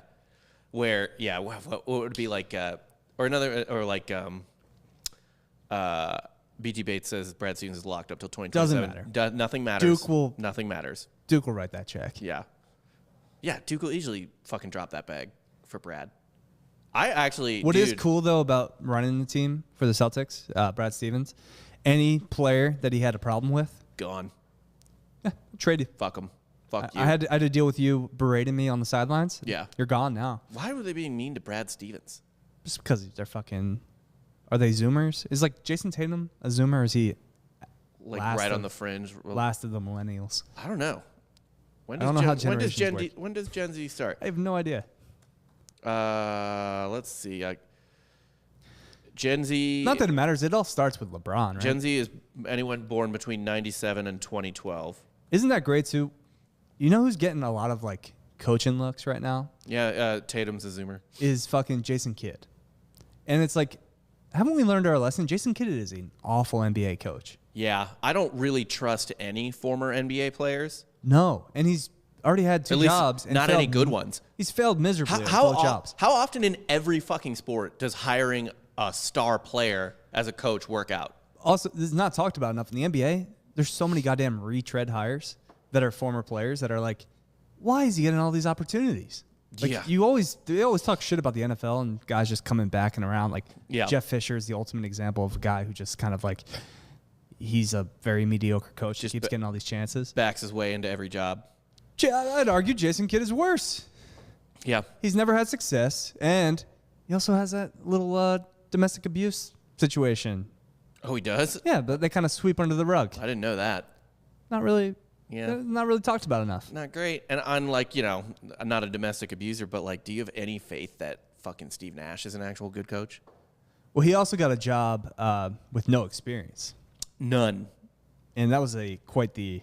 where what would it be like, or another, or like BT Bates says Brad Stevens is locked up till 2027. Doesn't matter. Nothing matters. Duke Nothing matters. Duke will write that check. Yeah. Yeah, Duke will easily fucking drop that bag for Brad. I actually... What is cool, though, about running the team for the Celtics, Brad Stevens, any player that he had a problem with... Gone. Yeah, trade you. Fuck him. Fuck you. I had to deal with you berating me on the sidelines. Yeah. You're gone now. Why were they being mean to Brad Stevens? Just because they're fucking... Are they Zoomers? Is like Jason Tatum a Zoomer, or is he... Like right on the fringe? Last of the millennials. I don't know. I don't know how generations work. When does Gen Z start? I have no idea. Let's see. Gen Z... Not that it matters. It all starts with LeBron, right? Gen Z is anyone born between 97 and 2012. Isn't that great, too? You know who's getting a lot of, like, coaching looks right now? Yeah, Tatum's a Zoomer. Is fucking Jason Kidd. And it's like, haven't we learned our lesson? Jason Kidd is an awful NBA coach. Yeah, I don't really trust any former NBA players. No, and he's already had two jobs. And not any good ones. He's failed miserably at both jobs. How often in every fucking sport does hiring a star player as a coach work out? Also, this is not talked about enough in the NBA. There's so many goddamn retread hires that are former players that are like, why is he getting all these opportunities? Like, yeah. they always talk shit about the NFL and guys just coming back and around. Like, Jeff Fisher is the ultimate example of a guy who just kind of like, he's a very mediocre coach. Just keeps getting all these chances. Backs his way into every job. I'd argue Jason Kidd is worse. Yeah. He's never had success, and he also has that little domestic abuse situation. Oh, he does? Yeah, but they kind of sweep under the rug. I didn't know that. Not really. Yeah. Not really talked about enough. Not great. And I'm like, I'm not a domestic abuser, but like, do you have any faith that fucking Steve Nash is an actual good coach? Well, he also got a job with no experience. None. And that was quite the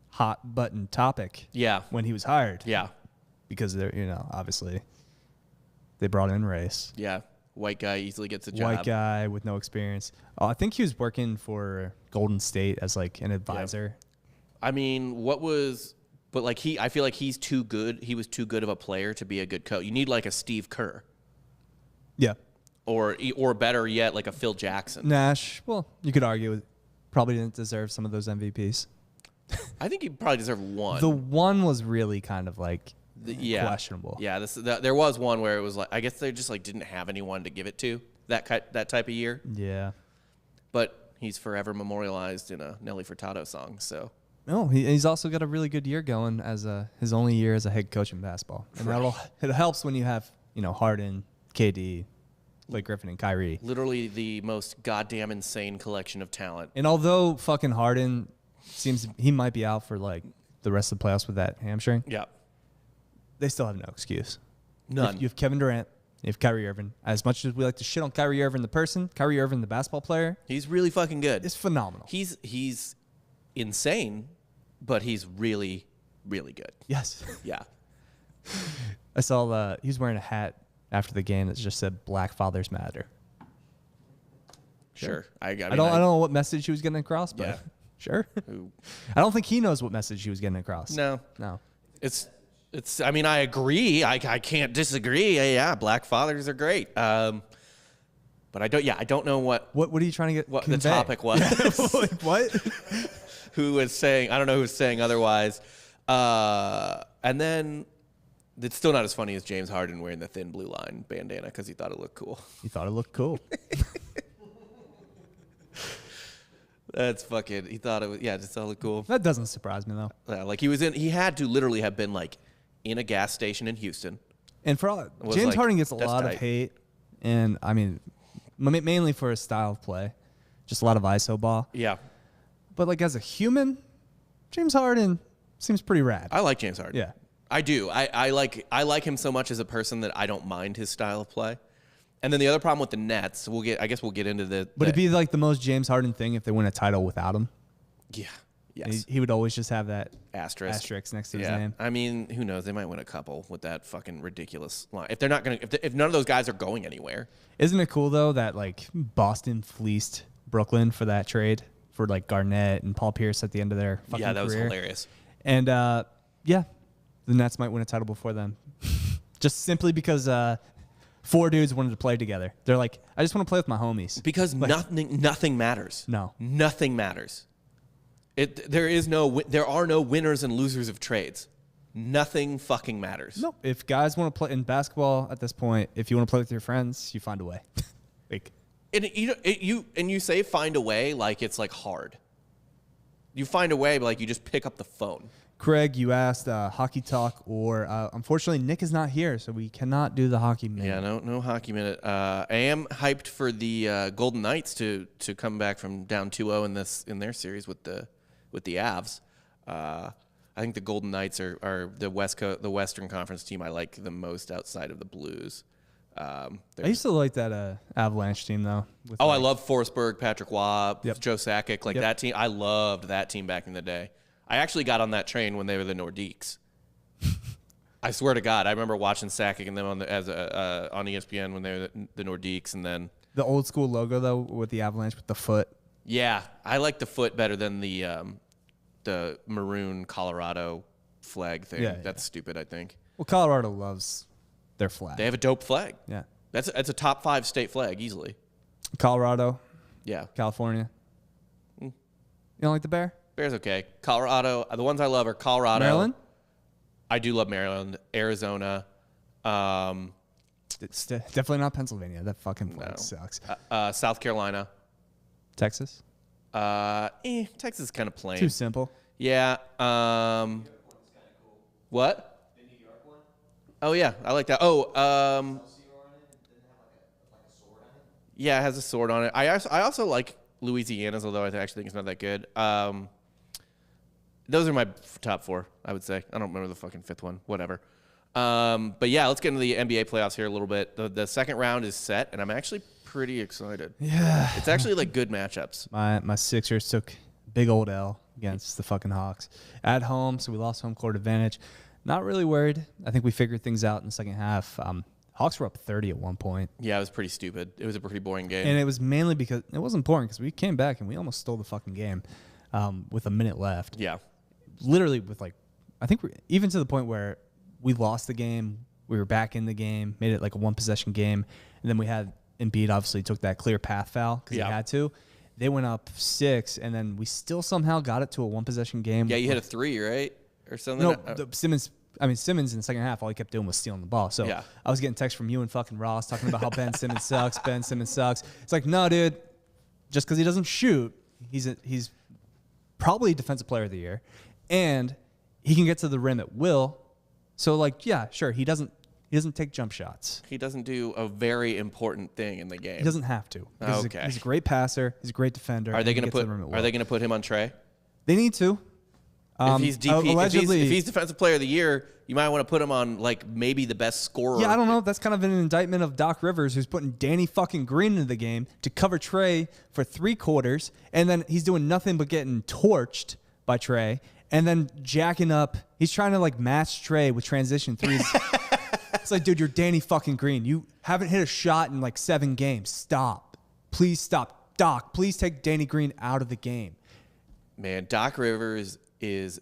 hot button topic. Yeah. When he was hired. Yeah. Because they're, obviously they brought in race. Yeah. White guy easily gets a job. White guy with no experience. I think he was working for Golden State as like an advisor. Yeah. I mean, I feel like he's too good. He was too good of a player to be a good coach. You need like a Steve Kerr. Yeah. Or better yet, like a Phil Jackson. Nash, well, you could argue probably didn't deserve some of those MVPs. I think he probably deserved one. The one was really kind of like questionable. Yeah, there was one where it was like, I guess they just like didn't have anyone to give it to that type of year. Yeah. But he's forever memorialized in a Nelly Furtado song, so. No, he's also got a really good year going as his only year as a head coach in basketball. And it helps when you have, Harden, KD, Blake Griffin, and Kyrie. Literally the most goddamn insane collection of talent. And although fucking Harden he might be out for like the rest of the playoffs with that hamstring. Yeah. They still have no excuse. None. You have Kevin Durant. You have Kyrie Irving. As much as we like to shit on Kyrie Irving the person, Kyrie Irving the basketball player. He's really fucking good. It's phenomenal. He's insane, but he's really, really good. Yes. Yeah. I saw he was wearing a hat after the game that just said "Black Fathers Matter." Sure. I don't know what message he was getting across, but yeah. Sure. I don't think he knows what message he was getting across. No. It's. I mean, I agree. I can't disagree. Yeah, black fathers are great. But I don't know what are you trying to get? What convey? the topic was? Like, what? Who was saying? I don't know who was saying otherwise. And then it's still not as funny as James Harden wearing the thin blue line bandana because he thought it looked cool. He thought it looked cool. That's fucking. He thought it was. Yeah, just thought it looked cool. That doesn't surprise me though. Yeah, like he had to literally have been like in a gas station in Houston. And James Harden gets a lot of hate, and I mean, mainly for his style of play, just a lot of ISO ball. Yeah. But like as a human, James Harden seems pretty rad. I like James Harden. Yeah. I do. I like him so much as a person that I don't mind his style of play. And then the other problem with the Nets, I guess we'll get into the. Would it be like the most James Harden thing if they win a title without him? Yeah. Yes. He would always just have that asterisk next to his name. I mean, who knows? They might win a couple with that fucking ridiculous line. If they're not gonna, if none of those guys are going anywhere. Isn't it cool though that like Boston fleeced Brooklyn for that trade for like Garnett and Paul Pierce at the end of their fucking career? Yeah, that was hilarious. And the Nets might win a title before them, just simply because 4 dudes wanted to play together. They're like, I just want to play with my homies. Because nothing matters. No. Nothing matters. There are no winners and losers of trades. Nothing fucking matters. No. If guys want to play in basketball at this point, if you want to play with your friends, you find a way. And you say find a way like it's like hard. You find a way, but like you just pick up the phone. Craig, you asked hockey talk, or unfortunately Nick is not here, so we cannot do the hockey minute. Yeah, no hockey minute. I am hyped for the Golden Knights to come back from down 2-0 in their series with the Avs. I think the Golden Knights are the Western Conference team I like the most outside of the Blues. I used to like that Avalanche team though. I love Forsberg, Patrick Waugh, Yep. Joe Sakic, that team. I loved that team back in the day. I actually got on that train when they were the Nordiques. I swear to God, I remember watching Sakic and them on ESPN when they were the Nordiques, and then the old school logo though with the Avalanche with the foot. Yeah, I like the foot better than the maroon Colorado flag thing. Yeah, That's stupid, I think. Well, Colorado loves their flag. They have a dope flag. Yeah, that's a top 5 state flag easily. Colorado. Yeah, California. You don't like the Bear? Bear's okay. Colorado. The ones I love are Colorado. Maryland. I do love Maryland. Arizona. It's definitely not Pennsylvania. That fucking flag sucks. South Carolina. Texas. Texas is kind of plain. Too simple. Yeah. What? The New York one? Oh yeah, I like that. Oh, yeah, it has a sword on it. I also like Louisiana's, although I actually think it's not that good. Those are my top 4, I would say. I don't remember the fucking 5th one. Whatever. But yeah, let's get into the NBA playoffs here a little bit. The second round is set, and I'm actually pretty excited. Yeah. It's actually like good matchups. My Sixers took big old L against the fucking Hawks at home, so we lost home court advantage. Not really worried. I think we figured things out in the second half. Hawks were up 30 at one point. Yeah, it was pretty stupid. It was a pretty boring game. And it was mainly because it wasn't boring because we came back and we almost stole the fucking game with a minute left. Yeah. Literally with I think even to the point where we lost the game, we were back in the game, made it like a 1-possession game, and then we had Embiid obviously took that clear path foul because he had to. They went up 6, and then we still somehow got it to a 1-possession game. Yeah, you hit a 3, right? Or something? No, Simmons in the second half, all he kept doing was stealing the ball. So I was getting texts from you and fucking Ross talking about how Ben Simmons sucks. Ben Simmons sucks. It's like, no, dude, just because he doesn't shoot, he's probably Defensive Player of the Year, and he can get to the rim at will. So, yeah, sure, he doesn't take jump shots. He doesn't do a very important thing in the game. He doesn't have to. Okay. He's a great passer. He's a great defender. Are they going to put him on Trey? They need to. If he's if he's Defensive Player of the Year, you might want to put him on maybe the best scorer. Yeah, I don't know. That's kind of an indictment of Doc Rivers, who's putting Danny fucking Green into the game to cover Trey for 3 quarters, and then he's doing nothing but getting torched by Trey, and then jacking up. He's trying to match Trey with transition threes. It's like, dude, you're Danny fucking Green. You haven't hit a shot in 7 games. Stop. Please stop. Doc, please take Danny Green out of the game. Man, Doc Rivers is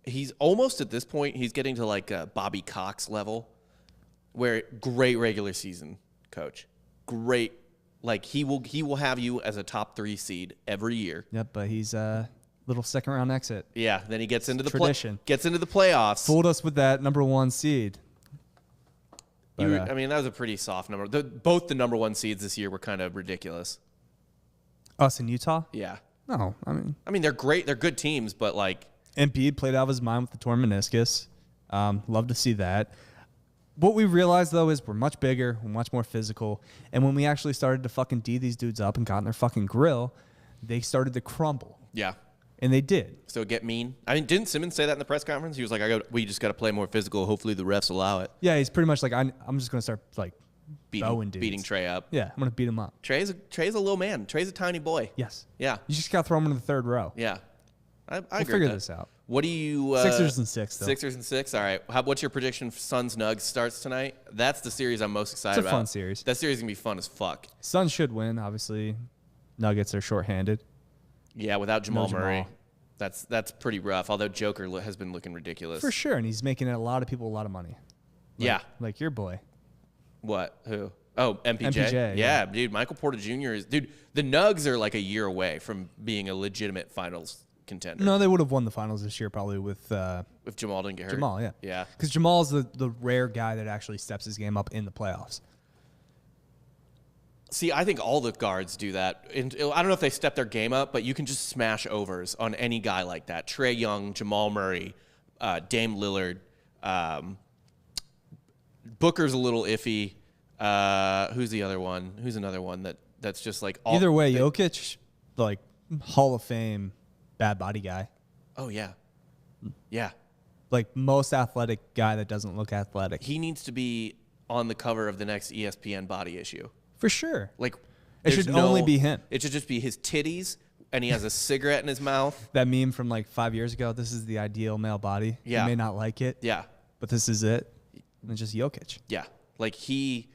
he's almost at this point, he's getting to a Bobby Cox level, where great regular season coach. Great. He will have you as a top 3 seed every year. Yep, but he's a little second round exit. Yeah, then he gets into the playoffs. Fooled us with that number 1 seed. But, that was a pretty soft number. Both the number 1 seeds this year were kind of ridiculous. Us in Utah? Yeah. No, they're great. They're good teams, but Embiid played out of his mind with the torn meniscus. Love to see that. What we realized, though, is we're much bigger, we're much more physical, and when we actually started to fucking D these dudes up and got in their fucking grill, they started to crumble. Yeah. And they did. So get mean. Didn't Simmons say that in the press conference? He was like, we just got to play more physical. Hopefully the refs allow it. Yeah, he's pretty much like, I'm just going to start, beating Trey up. Yeah, I'm going to beat him up. Trey's a little man. Trey's a tiny boy. Yes. Yeah. You just got to throw him into the 3rd row. Yeah. I we'll figure this out. What do you... Sixers and 6, though. Sixers and 6? All right. What's your prediction for Suns-Nuggets starts tonight? That's the series I'm most excited about. It's a fun series. That series is going to be fun as fuck. Suns should win, obviously. Nuggets are shorthanded. Yeah, without Jamal Murray. That's pretty rough, although Joker has been looking ridiculous. For sure, and he's making a lot of people a lot of money. Yeah. Like your boy. What? Who? Oh, MPJ. MPJ, yeah, dude. Michael Porter Jr. is dude. The Nugs are like a year away from being a legitimate finals contender. No, they would have won the finals this year probably with if Jamal didn't get hurt. Jamal, yeah. Yeah. Because Jamal's the rare guy that actually steps his game up in the playoffs. See, I think all the guards do that. And I don't know if they step their game up, but you can just smash overs on any guy like that. Trae Young, Jamal Murray, Dame Lillard. Booker's a little iffy. Who's the other one? Who's another one that's just like all either way, Jokic, like Hall of Fame, bad body guy. Oh yeah, yeah. Like most athletic guy that doesn't look athletic. He needs to be on the cover of the next ESPN body issue. For sure. Like it should only be him. It should just be his titties, and he has a cigarette in his mouth. That meme from like 5 years ago. This is the ideal male body. Yeah. You may not like it. Yeah. But this is it. And it's just Jokic. Yeah. Like he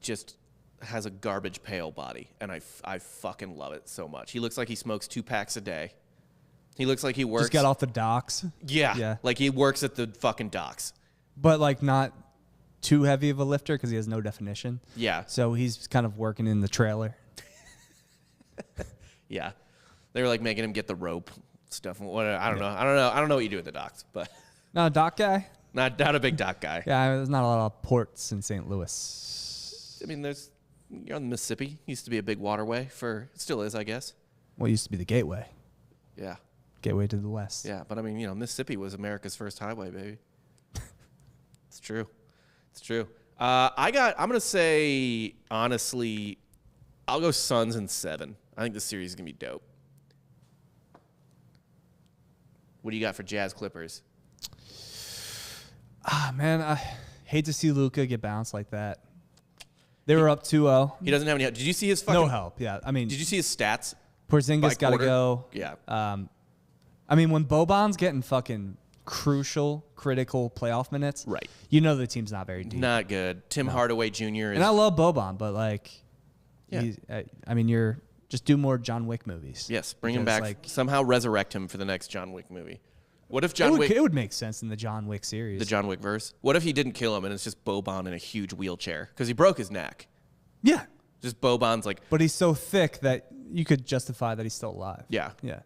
just has a garbage pail body, and I fucking love it so much. He looks like he smokes 2 packs a day. He looks like he works. Just got off the docks. Yeah. Yeah. Like he works at the fucking docks. But like not too heavy of a lifter because he has no definition. Yeah. So he's kind of working in the trailer. Yeah. They were like making him get the rope stuff. I don't know. I don't know what you do at the docks, but Not a dock guy? not a big dock guy. Yeah, there's not a lot of ports in St. Louis. I mean, you're on the Mississippi. Used to be a big waterway still is, I guess. What used to be the gateway? Yeah. Gateway to the west. Yeah, but I mean, Mississippi was America's first highway, baby. It's true. It's true. I'm going to say, honestly, I'll go Suns in 7. I think this series is going to be dope. What do you got for Jazz Clippers? Man, I hate to see Luka get bounced like that. They were up 2-0. He doesn't have any help. Did you see his fucking... No help, yeah. I mean... Did you see his stats? Porzingis got to go. Yeah. I mean, when Boban's getting fucking critical playoff minutes, Right. You know the team's not very deep. Not good. Tim Hardaway Jr. is... And I love Boban, but like... Yeah. I mean, just do more John Wick movies. Yes, bring him Because, back. like, Somehow resurrect him for the next John Wick movie. What if John Wick... It would make sense in the John Wick series. The John Wick verse? What if he didn't kill him and it's just Boban in a huge wheelchair? Because he broke his neck. Yeah. Just Boban's like... But he's so thick that you could justify that he's still alive. Yeah. Yeah.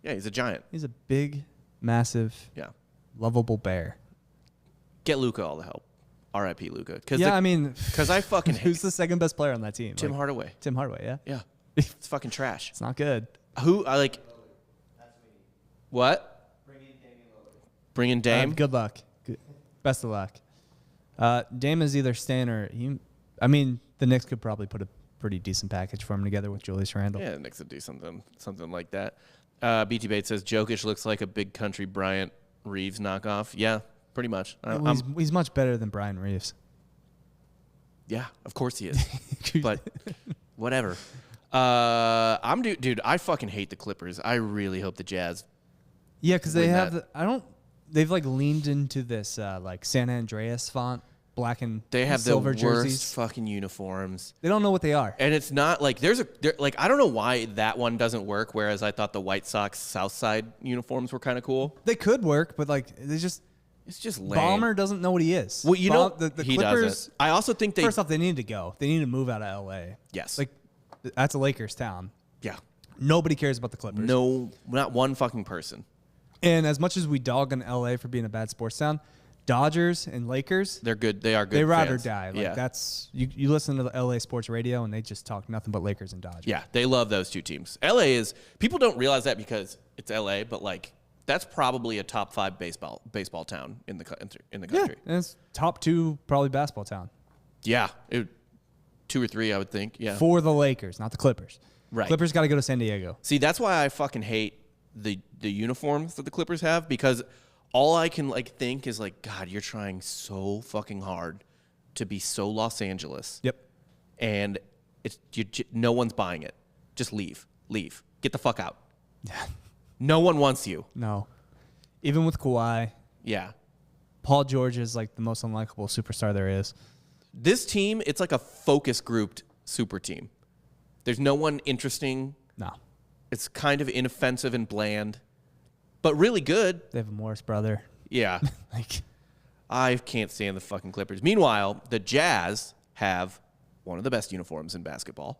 Yeah, he's a giant. He's a big, massive, Yeah. lovable bear. Get Luka all the help. R.I.P. Luka. Yeah, I mean... Because I fucking hate... Who's the second best player on that team? Tim Hardaway. Tim Hardaway, yeah? Yeah. It's fucking trash. It's not good. Who, I like... That's me. What? Bring in Damian Lillard. Bring in Dame? Good luck. Best of luck. Dame is either staying or... I mean, the Knicks could probably put a pretty decent package for him together with Julius Randle. Yeah, the Knicks would do something like that. BT Bates says, Jokic looks like a big country Bryant Reeves knockoff. Yeah, pretty much. He's much better than Brian Reeves. Yeah, of course he is. But whatever. Dude, I fucking hate the Clippers. I really hope the Jazz. Yeah, because they win have that. they've like leaned into this like San Andreas font, black and They have the silver worst jerseys. fucking uniforms. They don't know what they are. And it's not like I don't know why that one doesn't work, whereas I thought the White Sox South Side uniforms were kind of cool. They could work, but like It's just lame. Ballmer doesn't know what he is. Well, you know, the he Clippers. doesn't. I also think First off, they need to go. They need to move out of L.A. Yes. Like that's a Lakers town. Yeah. Nobody cares about the Clippers. No, not one fucking person. And as much as we dog on L.A. for being a bad sports town, Dodgers and Lakers, They're good. They are good. they ride or fans. die. Like yeah. that's you listen to the L.A. sports radio and they just talk nothing but Lakers and Dodgers. Yeah, they love those two teams. LA is people don't realize that because it's LA, but like that's probably a top 5 baseball town in the country. Yeah, and it's top 2 probably basketball town. Yeah, 2 or 3, I would think. Yeah, For the Lakers, not the Clippers. Right. Clippers got to go to San Diego. See, that's why I fucking hate the uniforms that the Clippers have, because all I can like think is like, God, you're trying so fucking hard to be so Los Angeles. Yep. And no one's buying it. Just leave. Get the fuck out. Yeah. No one wants you. No. Even with Kawhi, Yeah. Paul George is like the most unlikable superstar there is. This team, it's like a focus grouped super team. There's no one interesting. No. It's kind of inoffensive and bland, but really good. They have a Morris brother. Yeah. Like I can't stand the fucking Clippers. Meanwhile, the Jazz have one of the best uniforms in basketball.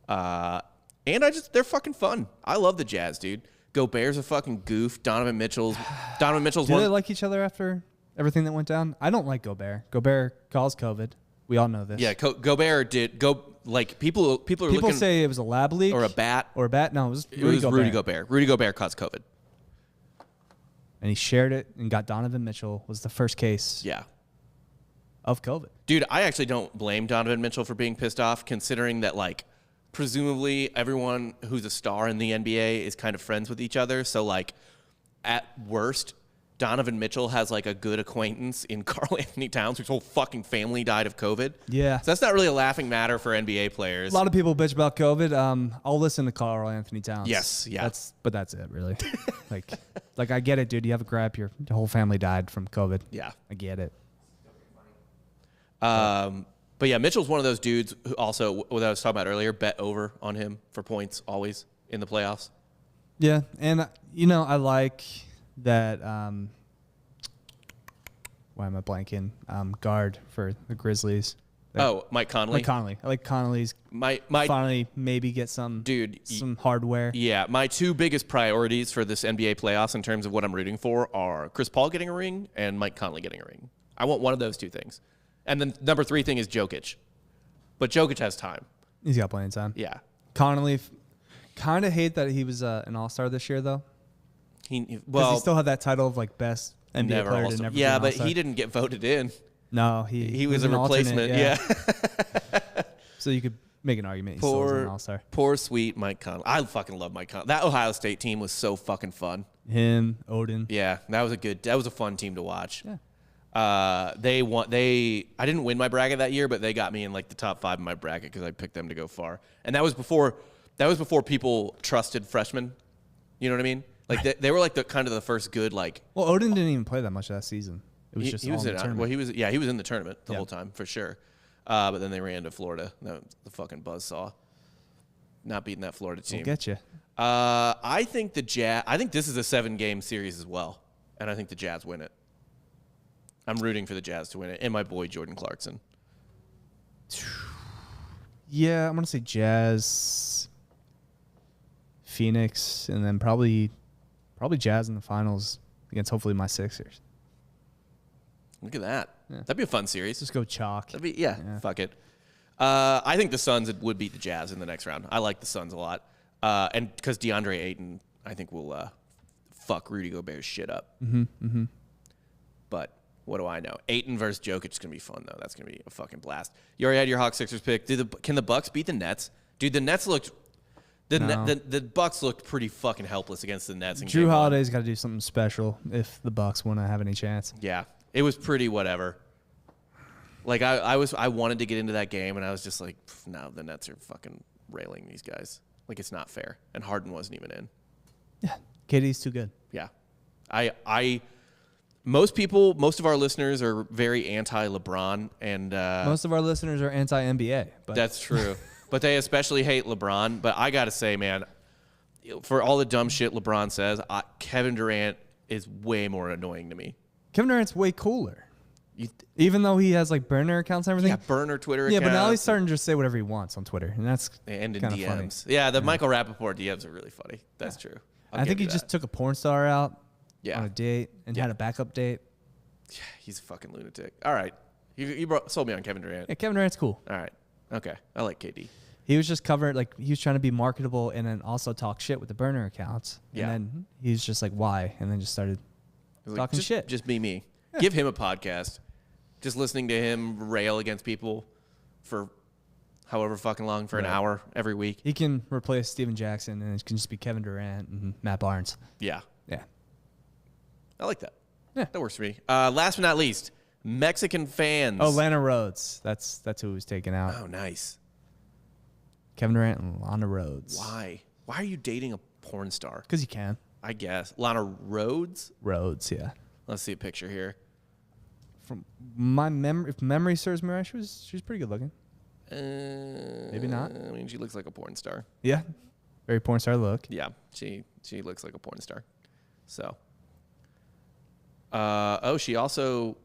And they're fucking fun. I love the Jazz, dude. Gobert's a fucking goof. Donovan Mitchell's Do they like each other after everything that went down? I don't like Gobert. Gobert caused COVID. We all know this. Yeah, Gobert did people are People looking say it was a lab leak or a bat. No, it was Rudy Gobert. Rudy Gobert caused COVID. And he shared it and got Donovan Mitchell was the first case. Yeah. Of COVID. Dude, I actually don't blame Donovan Mitchell for being pissed off, considering that, like, presumably everyone who's a star in the NBA is kind of friends with each other. So, like, at worst, Donovan Mitchell has, like, a good acquaintance in Karl Anthony Towns, whose whole fucking family died of COVID. Yeah. So that's not really a laughing matter for NBA players. A lot of people bitch about COVID. I'll listen to Karl Anthony Towns. Yes, yeah. But that's it, really. like I get it, dude. You have a gripe. Your whole family died from COVID. Yeah. I get it. But yeah, Mitchell's one of those dudes who also, what I was talking about earlier, bet over on him for points always in the playoffs. Yeah, and I like that. Why am I blanking? Guard for the Grizzlies. Mike Conley. I like Conley's. My finally maybe get some hardware. Yeah, my two biggest priorities for this NBA playoffs in terms of what I'm rooting for are Chris Paul getting a ring and Mike Conley getting a ring. I want one of those two things. And then number 3 thing is Jokic. But Jokic has time. He's got plenty of time. Yeah. Conley, kind of hate that he was an all-star this year, though. He still had that title of, like, best NBA player to never be an but all-star. he didn't get voted in. No, he was a replacement. Yeah. So you could make an argument he still was an all-star. Poor, sweet Mike Conley. I fucking love Mike Conley. That Ohio State team was so fucking fun. Him, Odin. Yeah, that was a fun team to watch. Yeah. I didn't win my bracket that year, but they got me in like the top 5 in my bracket because I picked them to go far. And that was before people trusted freshmen. You know what I mean? Like they were like the kind of the first good like. Well, Odin didn't even play that much that season. It was he was in the tournament. Well, he was in the tournament the whole time for sure. But then they ran to Florida. The fucking buzzsaw. Not beating that Florida team. We'll get you. I think this is a 7-game series as well, and I think the Jazz win it. I'm rooting for the Jazz to win it, and my boy Jordan Clarkson. Yeah, I'm gonna say Jazz, Phoenix, and then probably Jazz in the finals against hopefully my Sixers. Look at that. Yeah. That'd be a fun series. Just go chalk. Fuck it. I think the Suns would beat the Jazz in the next round. I like the Suns a lot, and because DeAndre Ayton, I think will fuck Rudy Gobert's shit up. Mm-hmm. But what do I know? Ayton versus Jokic is going to be fun, though. That's going to be a fucking blast. You already had your Hawks Sixers pick. Can the Bucks beat the Nets? Dude, the Nets looked... The Bucks looked pretty fucking helpless against the Nets. Drew Holiday's got to do something special if the Bucks want to have any chance. Yeah. It was pretty whatever. Like, I wanted to get into that game, and I was just like, no, the Nets are fucking railing these guys. Like, it's not fair. And Harden wasn't even in. Yeah. KD's too good. Yeah. Most of our listeners are very anti-LeBron, and most of our listeners are anti-NBA. But that's true. But they especially hate LeBron. But I gotta say, man, for all the dumb shit LeBron says, Kevin Durant is way more annoying to me. Kevin Durant's way cooler. Even though he has like burner accounts and everything. Yeah, burner Twitter accounts. Yeah, but now he's starting to just say whatever he wants on Twitter, and that's and in DMs. Funny. Yeah, the Michael Rappaport DMs are really funny. That's true. I think he just took a porn star out. Yeah. On a date and had a backup date. Yeah, he's a fucking lunatic. All right. You sold me on Kevin Durant. Yeah, Kevin Durant's cool. All right. Okay. I like KD. He was just covered, like, he was trying to be marketable and then also talk shit with the burner accounts. Yeah. And then he's just like, why? And then just started talking shit. Just be me. Yeah. Give him a podcast. Just listening to him rail against people for however fucking long, for an hour every week. He can replace Steven Jackson, and it can just be Kevin Durant and Matt Barnes. Yeah. Yeah. I like that. Yeah. That works for me. Last but not least, Mexican fans. Oh, Lana Rhodes. That's who was taken out. Oh, nice. Kevin Durant and Lana Rhodes. Why? Why are you dating a porn star? Because you can. I guess. Lana Rhodes? Rhodes, yeah. Let's see a picture here. From my memory, if memory serves me right, she was pretty good looking. Maybe not. I mean, she looks like a porn star. Yeah. Very porn star look. Yeah, she looks like a porn star. So. She also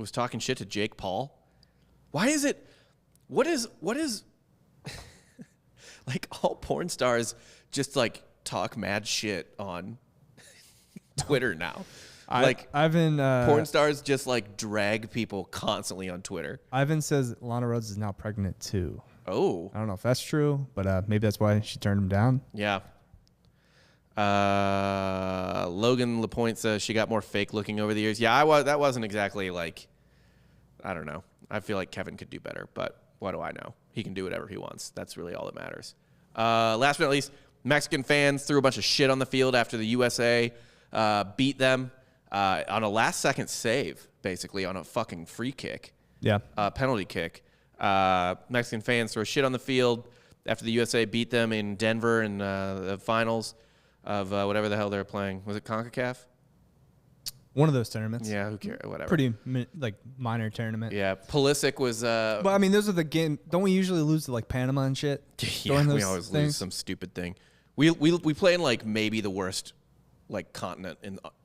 was talking shit to Jake Paul. Why is it? What is like all porn stars just like talk mad shit on Twitter now? Ivan, porn stars just like drag people constantly on Twitter. Ivan says Lana Rhoades is now pregnant too. Oh, I don't know if that's true, but maybe that's why she turned him down. Yeah. Logan LaPointe says she got more fake looking over the years. Yeah, that wasn't exactly like, I don't know. I feel like Kevin could do better, but what do I know? He can do whatever he wants. That's really all that matters. Last but not least, Mexican fans threw a bunch of shit on the field after the USA beat them on a last-second save, basically, on a fucking free kick. Yeah. Penalty kick. Mexican fans throw shit on the field after the USA beat them in Denver in the finals of whatever the hell they were playing. Was it CONCACAF? One of those tournaments. Yeah, who cares? Whatever. Pretty minor tournament. Yeah, Pulisic was. But I mean, those are the game. Don't we usually lose to like Panama and shit? Yeah, we always lose some stupid thing. We play in like maybe the worst like continent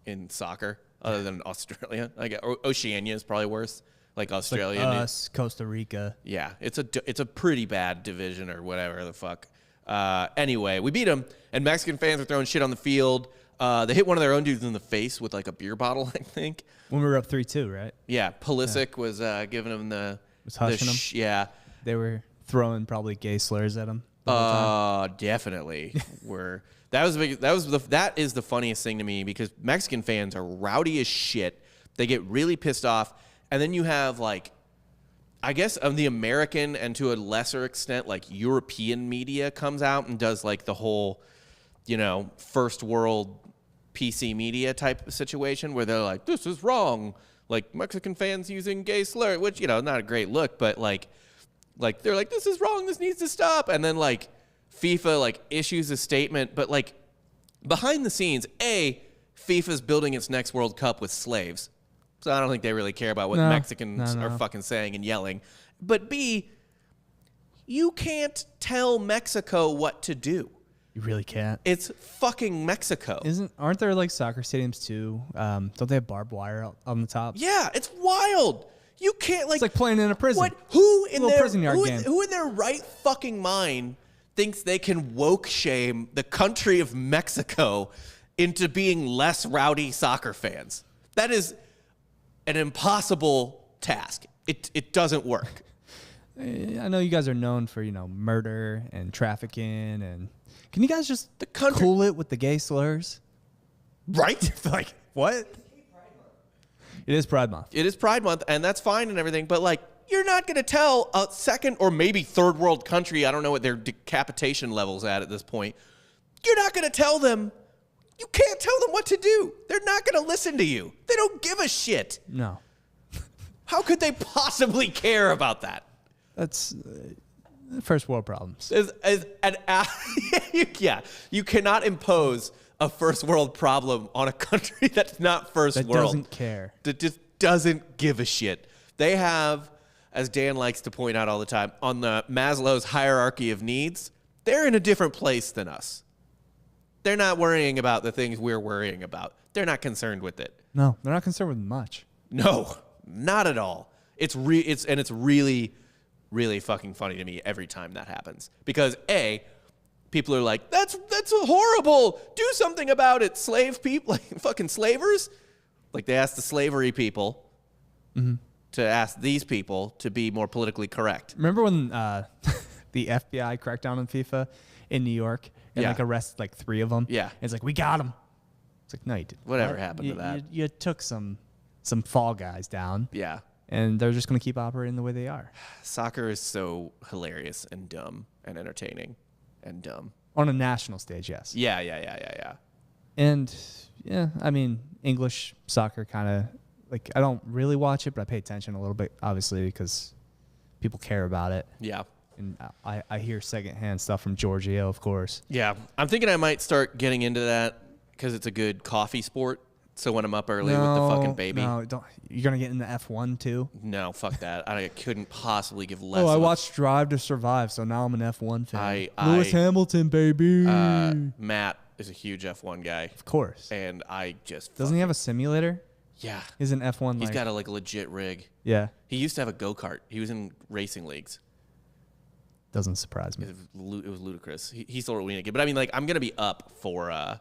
in soccer, other than Australia. Like Oceania is probably worse. Like Australia, like us, Costa Rica. Yeah, it's a pretty bad division or whatever the fuck. Anyway, we beat them, and Mexican fans are throwing shit on the field. They hit one of their own dudes in the face with like a beer bottle, I think. When we were up 3-2, right? Yeah, Pulisic was giving them was hushing them. Yeah, they were throwing probably gay slurs at him. Definitely. That is the funniest thing to me, because Mexican fans are rowdy as shit. They get really pissed off, and then you have like, I guess of the American and to a lesser extent like European media comes out and does like the whole, first world PC media type of situation where they're like, this is wrong. Like Mexican fans using gay slur, which, not a great look, but like they're like, this is wrong. This needs to stop. And then like FIFA like issues a statement, but like behind the scenes, FIFA's building its next World Cup with slaves. So I don't think they really care about what Mexicans are fucking saying and yelling. But B, you can't tell Mexico what to do. You really can't. It's fucking Mexico. Aren't there like soccer stadiums too? Don't they have barbed wire on the top? Yeah, it's wild. You can't like. It's like playing in a prison. Who in their right fucking mind thinks they can woke shame the country of Mexico into being less rowdy soccer fans? That is an impossible task. It doesn't work. I know you guys are known for, murder and trafficking, and can you guys just cool it with the gay slurs? Right? Like, what? It is Pride Month. It is Pride Month, and that's fine and everything, but like, you're not going to tell a second or maybe third world country, I don't know what their decapitation level's at this point, you're not going to tell them. You can't tell them what to do. They're not going to listen to you. They don't give a shit. No. How could they possibly care about that? That's first world problems. You cannot impose a first world problem on a country that's not first world. That doesn't care. That just doesn't give a shit. They have, as Dan likes to point out all the time, on the Maslow's hierarchy of needs, they're in a different place than us. They're not worrying about the things we're worrying about. They're not concerned with it. No, they're not concerned with much. No, not at all. It's really, really fucking funny to me every time that happens. Because people are like, that's horrible. Do something about it. Slave people, like fucking slavers. Like they asked the slavery people to ask these people to be more politically correct. Remember when the FBI cracked down on FIFA in New York and like arrested like 3 of them? Yeah. And it's like, we got them. It's like, no, you didn't. Whatever happened to that? You took some fall guys down. Yeah. And they're just going to keep operating the way they are. Soccer is so hilarious and dumb and entertaining and dumb. On a national stage, yes. Yeah. And, yeah, I mean, English soccer kind of, like, I don't really watch it, but I pay attention a little bit, obviously, because people care about it. Yeah. And I hear secondhand stuff from Giorgio, of course. Yeah. I'm thinking I might start getting into that because it's a good coffee sport. So when I'm up early with the fucking baby. No, don't. You're going to get into F1 too? No, fuck that. I couldn't possibly give less. Oh, I watched Drive to Survive, so now I'm an F1 fan. Lewis Hamilton, baby. Matt is a huge F1 guy. Of course. And I just... Doesn't he have a simulator? Yeah. He's an F1. He's got a legit rig. Yeah. He used to have a go-kart. He was in racing leagues. Doesn't surprise me. It was ludicrous. He sold it winning again. But I mean, I'm gonna be up for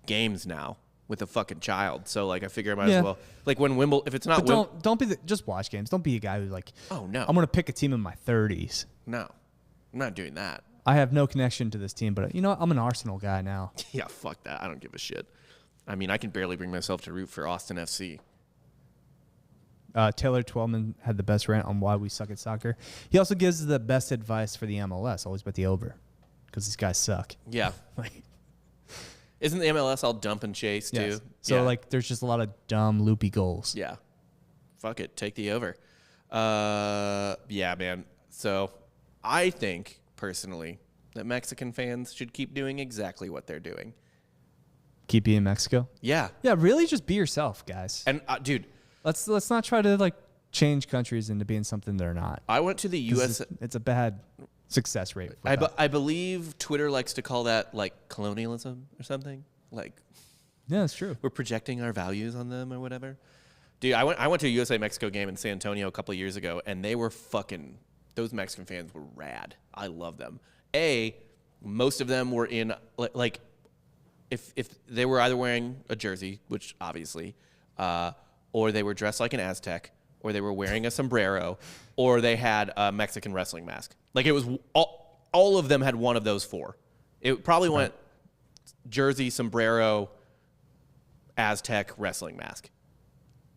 games now with a fucking child. So I figure I might as well when if it's not. But don't be just watch games. Don't be a guy who's oh no, I'm gonna pick a team in my 30s. No, I'm not doing that. I have no connection to this team, but you know what? I'm an Arsenal guy now. Yeah, fuck that. I don't give a shit. I mean, I can barely bring myself to root for Austin FC. Taylor Twellman had the best rant on why we suck at soccer. He also gives the best advice for the MLS. Always bet the over, because these guys suck. Yeah. Isn't the MLS all dump and chase too? Yes. So there's just a lot of dumb, loopy goals. Yeah. Fuck it. Take the over. Yeah, man. So I think personally that Mexican fans should keep doing exactly what they're doing. Keep being Mexico. Yeah. Yeah. Really, just be yourself, guys. And dude. Let's not try to change countries into being something they're not. I went to the U.S. It's a bad success rate. I believe Twitter likes to call that colonialism or something. Yeah, that's true. We're projecting our values on them or whatever. Dude, I went to a USA Mexico game in San Antonio a couple of years ago, and they were those Mexican fans were rad. I love them. Most of them were in if they were either wearing a jersey, which obviously. Or they were dressed like an Aztec, or they were wearing a sombrero, or they had a Mexican wrestling mask. It was all of them had one of those four. It probably went jersey, sombrero, Aztec, wrestling mask.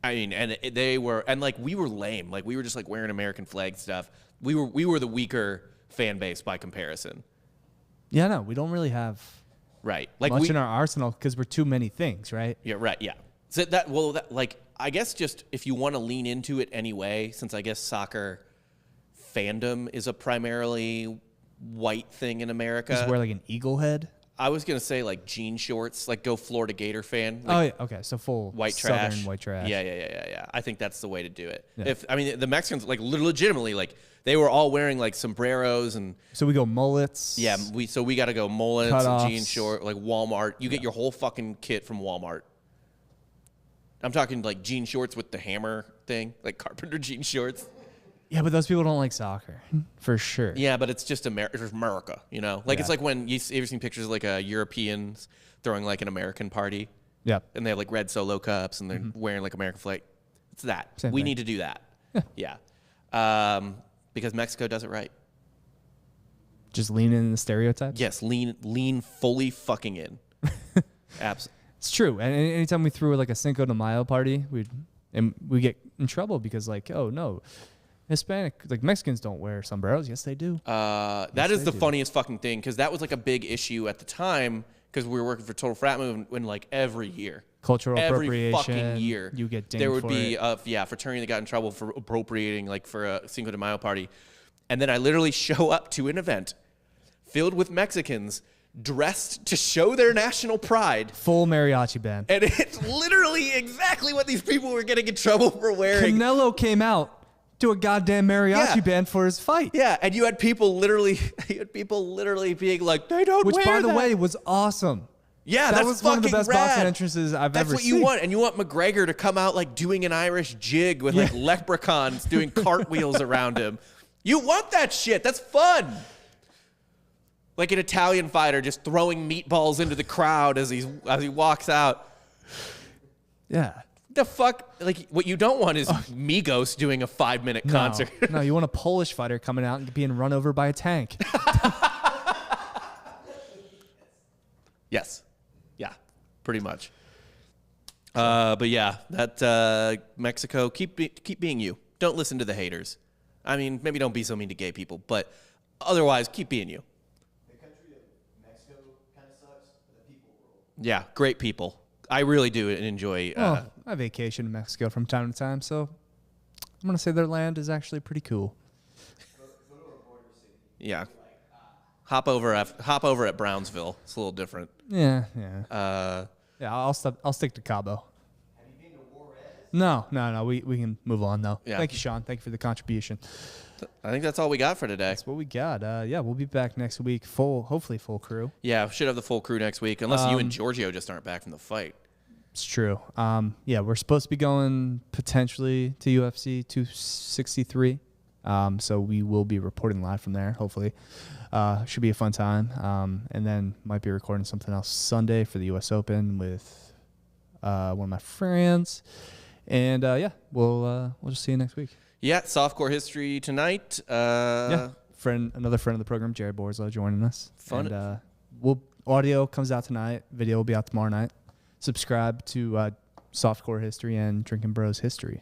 I mean, and they were, and we were lame. We were just wearing American flag stuff. We were the weaker fan base by comparison. Yeah, no, we don't really have much in our arsenal because we're too many things, right? Yeah, right. Yeah. So I guess just if you want to lean into it anyway, since I guess soccer fandom is a primarily white thing in America. Just wear an eagle head? I was going to say jean shorts, go Florida Gator fan. Oh, yeah. Okay. So full white trash. Southern white trash. Yeah. I think that's the way to do it. Yeah. The Mexicans, legitimately, they were all wearing sombreros and. So we go mullets. Yeah. We got to go mullets Cutoffs. And jean short, Walmart. You get your whole fucking kit from Walmart. I'm talking jean shorts with the hammer thing, carpenter jean shorts. Yeah, but those people don't like soccer, for sure. Yeah, but it's just America, you know? It's when you ever seen pictures of Europeans throwing an American party. Yep. And they have red Solo cups and they're wearing American flag. It's that. Same we thing. need to do that. Yeah. Because Mexico does it right. Just lean in the stereotypes? Yes, lean fully fucking in. Absolutely. It's true. And anytime we threw a Cinco de Mayo party, we get in trouble because oh no, Hispanic Mexicans don't wear sombreros. Yes, they do. That is the funniest fucking thing because that was a big issue at the time because we were working for Total Frat Move when every year. Cultural appropriation. Every fucking year. You get dinged there would for be it. fraternity that got in trouble for appropriating for a Cinco de Mayo party. And then I literally show up to an event filled with Mexicans dressed to show their national pride. Full mariachi band. And it's literally exactly what these people were getting in trouble for wearing. Canelo came out to a goddamn mariachi band for his fight. Yeah, and you had people literally being like, they don't Which, wear by the that. way, was awesome. Yeah, that that's was one of the best rad. boxing entrances I've ever seen. That's what you want. And you want McGregor to come out doing an Irish jig with leprechauns doing cartwheels around him. You want that shit. That's fun. An Italian fighter just throwing meatballs into the crowd as he walks out. Yeah. The fuck? What you don't want is Migos doing a 5-minute concert. No, you want a Polish fighter coming out and being run over by a tank. Yes. Yeah. Pretty much. But yeah, that Mexico, keep being you. Don't listen to the haters. I mean, maybe don't be so mean to gay people, but otherwise, keep being you. Yeah, great people. I really do enjoy. I vacation in Mexico from time to time, so I'm gonna say their land is actually pretty cool. Yeah, hop over at Brownsville. It's a little different. Yeah. Yeah, I'll stick to Cabo. Have you been to Juarez? No. We can move on though. Yeah. Thank you, Sean. Thank you for the contribution. I think that's all we got for today. That's what we got. We'll be back next week. Hopefully full crew. Yeah, should have the full crew next week, unless you and Giorgio just aren't back from the fight. It's true. Yeah, we're supposed to be going potentially to UFC 263. So we will be reporting live from there, hopefully. Should be a fun time. And then might be recording something else Sunday for the U.S. Open with one of my friends. And, we'll just see you next week. Yeah, softcore history tonight. Another friend of the program, Jared Borslow, joining us. Fun. And audio comes out tonight. Video will be out tomorrow night. Subscribe to Softcore History and Drinkin' Bros History.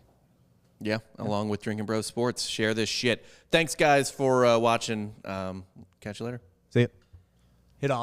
Yeah, along with Drinkin' Bros Sports. Share this shit. Thanks, guys, for watching. Catch you later. See ya. Hit off.